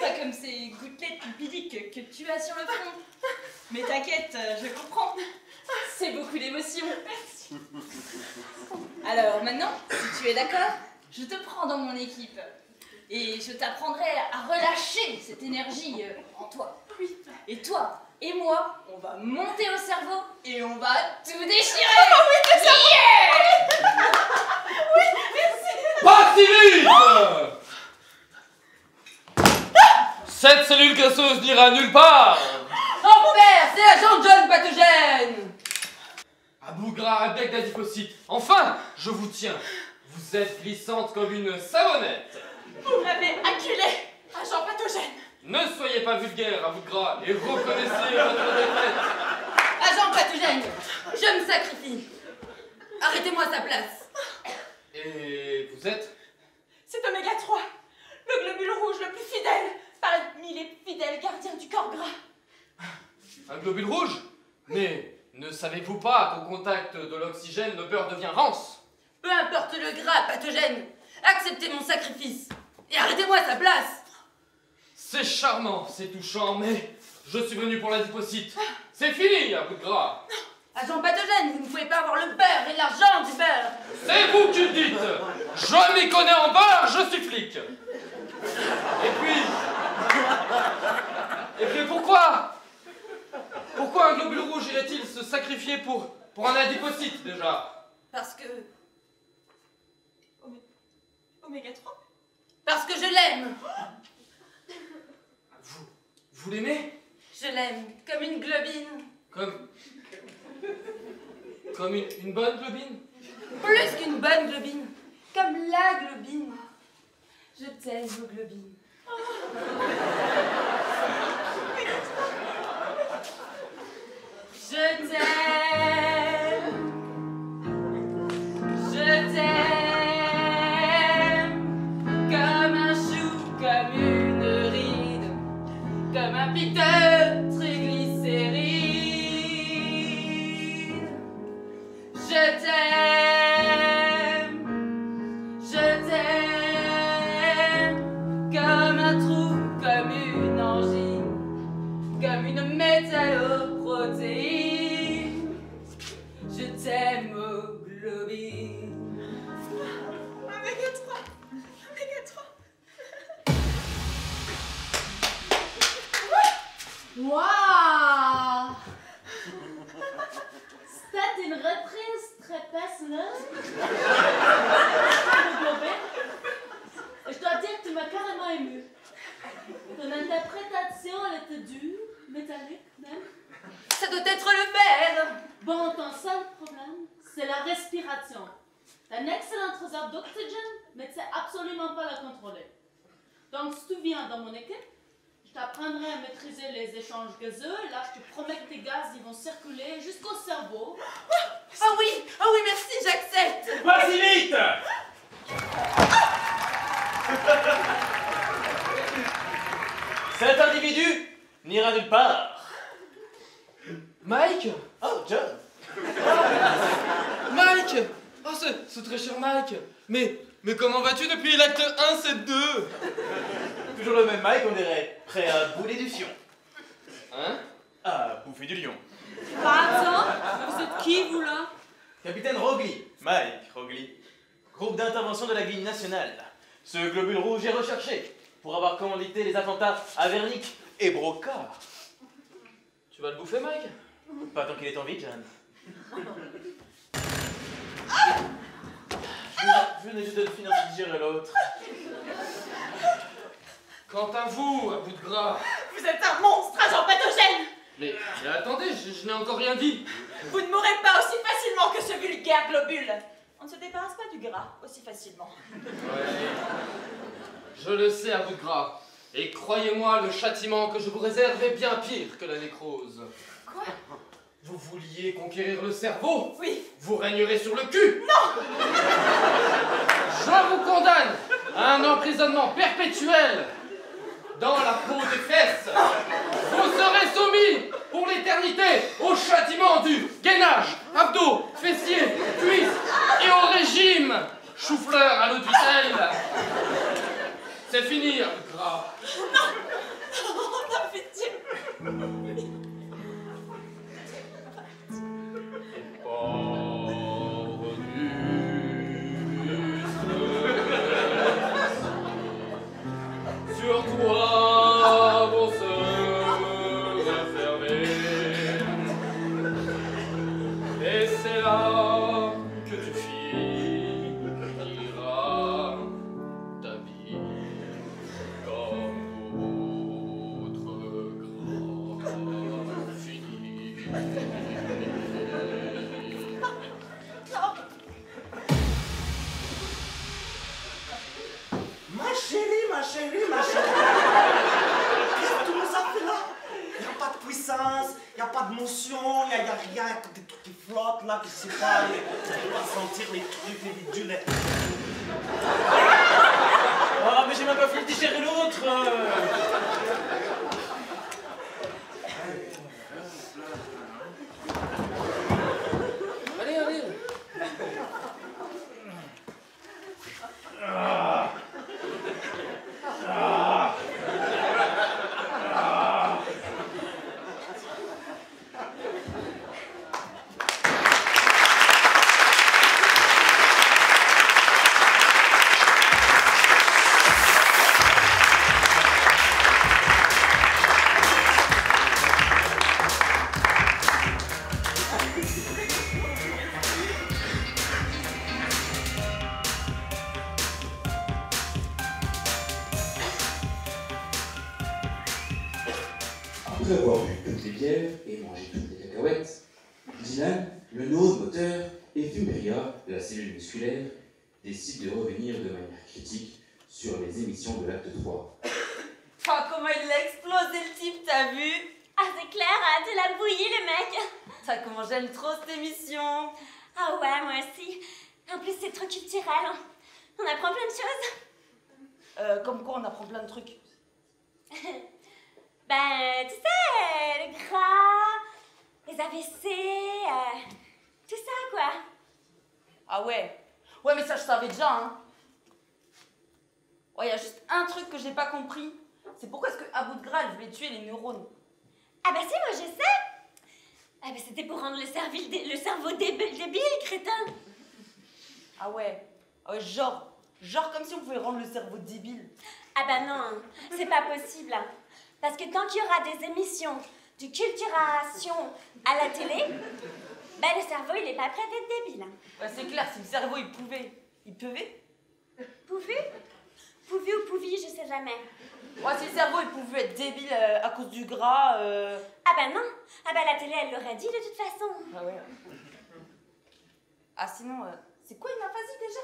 Pas comme ces gouttelettes lipidiques que tu as sur le front. Mais t'inquiète, je comprends. C'est beaucoup d'émotions. Alors maintenant, si tu es d'accord, je te prends dans mon équipe. Et je t'apprendrai à relâcher cette énergie en toi. Et toi et moi, on va monter au cerveau et on va tout déchirer. Yeah! Oui, merci. Pas si vite! Cette cellule casseuse n'ira nulle part! Enfer, c'est l'agent John Pathogène! Abu Ghra avec d'adipocytes. Enfin, je vous tiens. Vous êtes glissante comme une savonnette. Vous m'avez acculé, agent pathogène. Ne soyez pas vulgaire, Abu Ghra, et reconnaissez votre défaite. Agent Pathogène, je me sacrifie. Arrêtez-moi à sa place. Et vous êtes? C'est Oméga 3, le globule rouge le plus fidèle parmi les fidèles gardiens du corps gras. Un globule rouge? Mais ne savez-vous pas qu'au contact de l'oxygène, le beurre devient rance? Peu importe le gras, Pathogène, acceptez mon sacrifice et arrêtez-moi à sa place. C'est charmant, c'est touchant, mais je suis venu pour l'adipocyte. C'est fini, Abu Ghra. Agent Pathogène, vous ne pouvez pas avoir le beurre et l'argent du beurre. C'est vous qui le dites. Je m'y connais en beurre, je suis flic. Et puis pourquoi? Pourquoi un globule rouge irait-il se sacrifier pour un adipocyte, déjà? Parce que... Oméga 3? Parce que je l'aime. Vous l'aimez? Je l'aime, comme une globine. Comme une bonne globine? Plus qu'une bonne globine, comme la globine. Je t'aime, vos globines. Je t'aime. Je t'aime. Comme un chou, comme une ride, comme un pic de triglycérides. Je t'aime. Je t'aime. Comme un trou, comme une angine, comme une métalloprotéine. Je t'aime, oh globine. Oméga 3. Oméga 3. Waouh! C'était une reprise très personnelle. Je dois dire que tu m'as carrément ému. Ton interprétation, elle était dure, métallique même. Ça doit être le verre. Bon, ton seul problème, c'est la respiration. T'as une excellente réserve d'oxygène, mais tu sais absolument pas la contrôler. Donc, si tu viens dans mon équipe, je Je t'apprendrai à maîtriser les échanges gazeux. Là, je te promets que tes gaz, ils vont circuler jusqu'au cerveau. Ah oui, merci, j'accepte. Pas si vite. Cet individu n'ira nulle part. Mike? Oh, John. Mike! Oh, c'est très cher Mike. Mais comment vas-tu depuis l'acte 1, c'est 2? Toujours le même Mike, on dirait, prêt à bouler du fion. Hein? À bouffer du lion. Pardon? Vous êtes qui, vous, là? Capitaine Rogli. Mike Rogli. Groupe d'intervention de la Guilde nationale. Ce globule rouge est recherché pour avoir commandité les attentats à Vernick et Brocard. Tu vas le bouffer, Mike? Pas tant qu'il est en vie, John. Je venais juste de finir de digérer l'autre. Quant à vous, à bout de gras. Vous êtes un monstre, agent pathogène. Mais attendez, je n'ai encore rien dit. Vous ne mourrez pas aussi facilement que ce vulgaire globule. On ne se débarrasse pas du gras aussi facilement. Ouais. Je le sais, à bout de gras. Et croyez-moi, le châtiment que je vous réserve est bien pire que la nécrose. Quoi? Vous vouliez conquérir le cerveau? Oui. Vous régnerez sur le cul? Non! Je vous condamne à un emprisonnement perpétuel dans la peau des fesses. Vous serez soumis pour l'éternité au châtiment du gainage, abdos, fessiers, cuisses et au régime chou-fleur à l'eau de vitelle. C'est fini, gras. Non, pitié. Sur toi vont se refermer. Et c'est là que tu finiras ta vie comme autre grand fini. Ma chérie. Qu'est-ce que tu nous as fait là? Il n'y a pas de puissance, il n'y a pas de motion, il n'y a rien, des trucs qui flottent là, qui ne sais pas, tu peux pas sentir les trucs, les bidules. Oh, mais j'ai même pas fait digérer l'autre. Allez. Après avoir bu toutes les bières et mangé toutes les cacahuètes, Dylan, le neuromoteur, et Fimbria, la cellule musculaire, décident de revenir de manière critique sur les émissions de l'acte 3. Oh, comment il l'a explosé le type, t'as vu? Ah, c'est clair, hein, tu l'as bouilli, le mec. Ça, comment j'aime trop cette émission. Ah ouais, moi aussi. En plus, c'est trop culturel. Hein. On apprend plein de choses. Comme quoi, on apprend plein de trucs. Ben, tu sais, le gras, les AVC, tout ça, quoi. Ah ouais. Ouais, mais ça, je savais déjà, hein. Ouais, y a juste un truc que j'ai pas compris. C'est pourquoi est-ce que Abu de Gras, elle voulait tuer les neurones? Ah bah si, moi je sais. Ah bah c'était pour rendre le cerveau débile, crétin. Ah ouais. Ah ouais, genre comme si on pouvait rendre le cerveau débile. Ah bah non, c'est pas possible. Parce que tant qu'il y aura des émissions de culturation à la télé, ben le cerveau il est pas prêt d'être débile. Ouais, c'est clair, si le cerveau il pouvait. Il peuvait? Pouvu ou pouvi, je sais jamais. Ouais, si le cerveau il pouvait être débile à cause du gras. Ah bah non. Ah bah la télé elle l'aurait dit de toute façon. Ah ouais. Ah sinon, c'est quoi une aphasie déjà?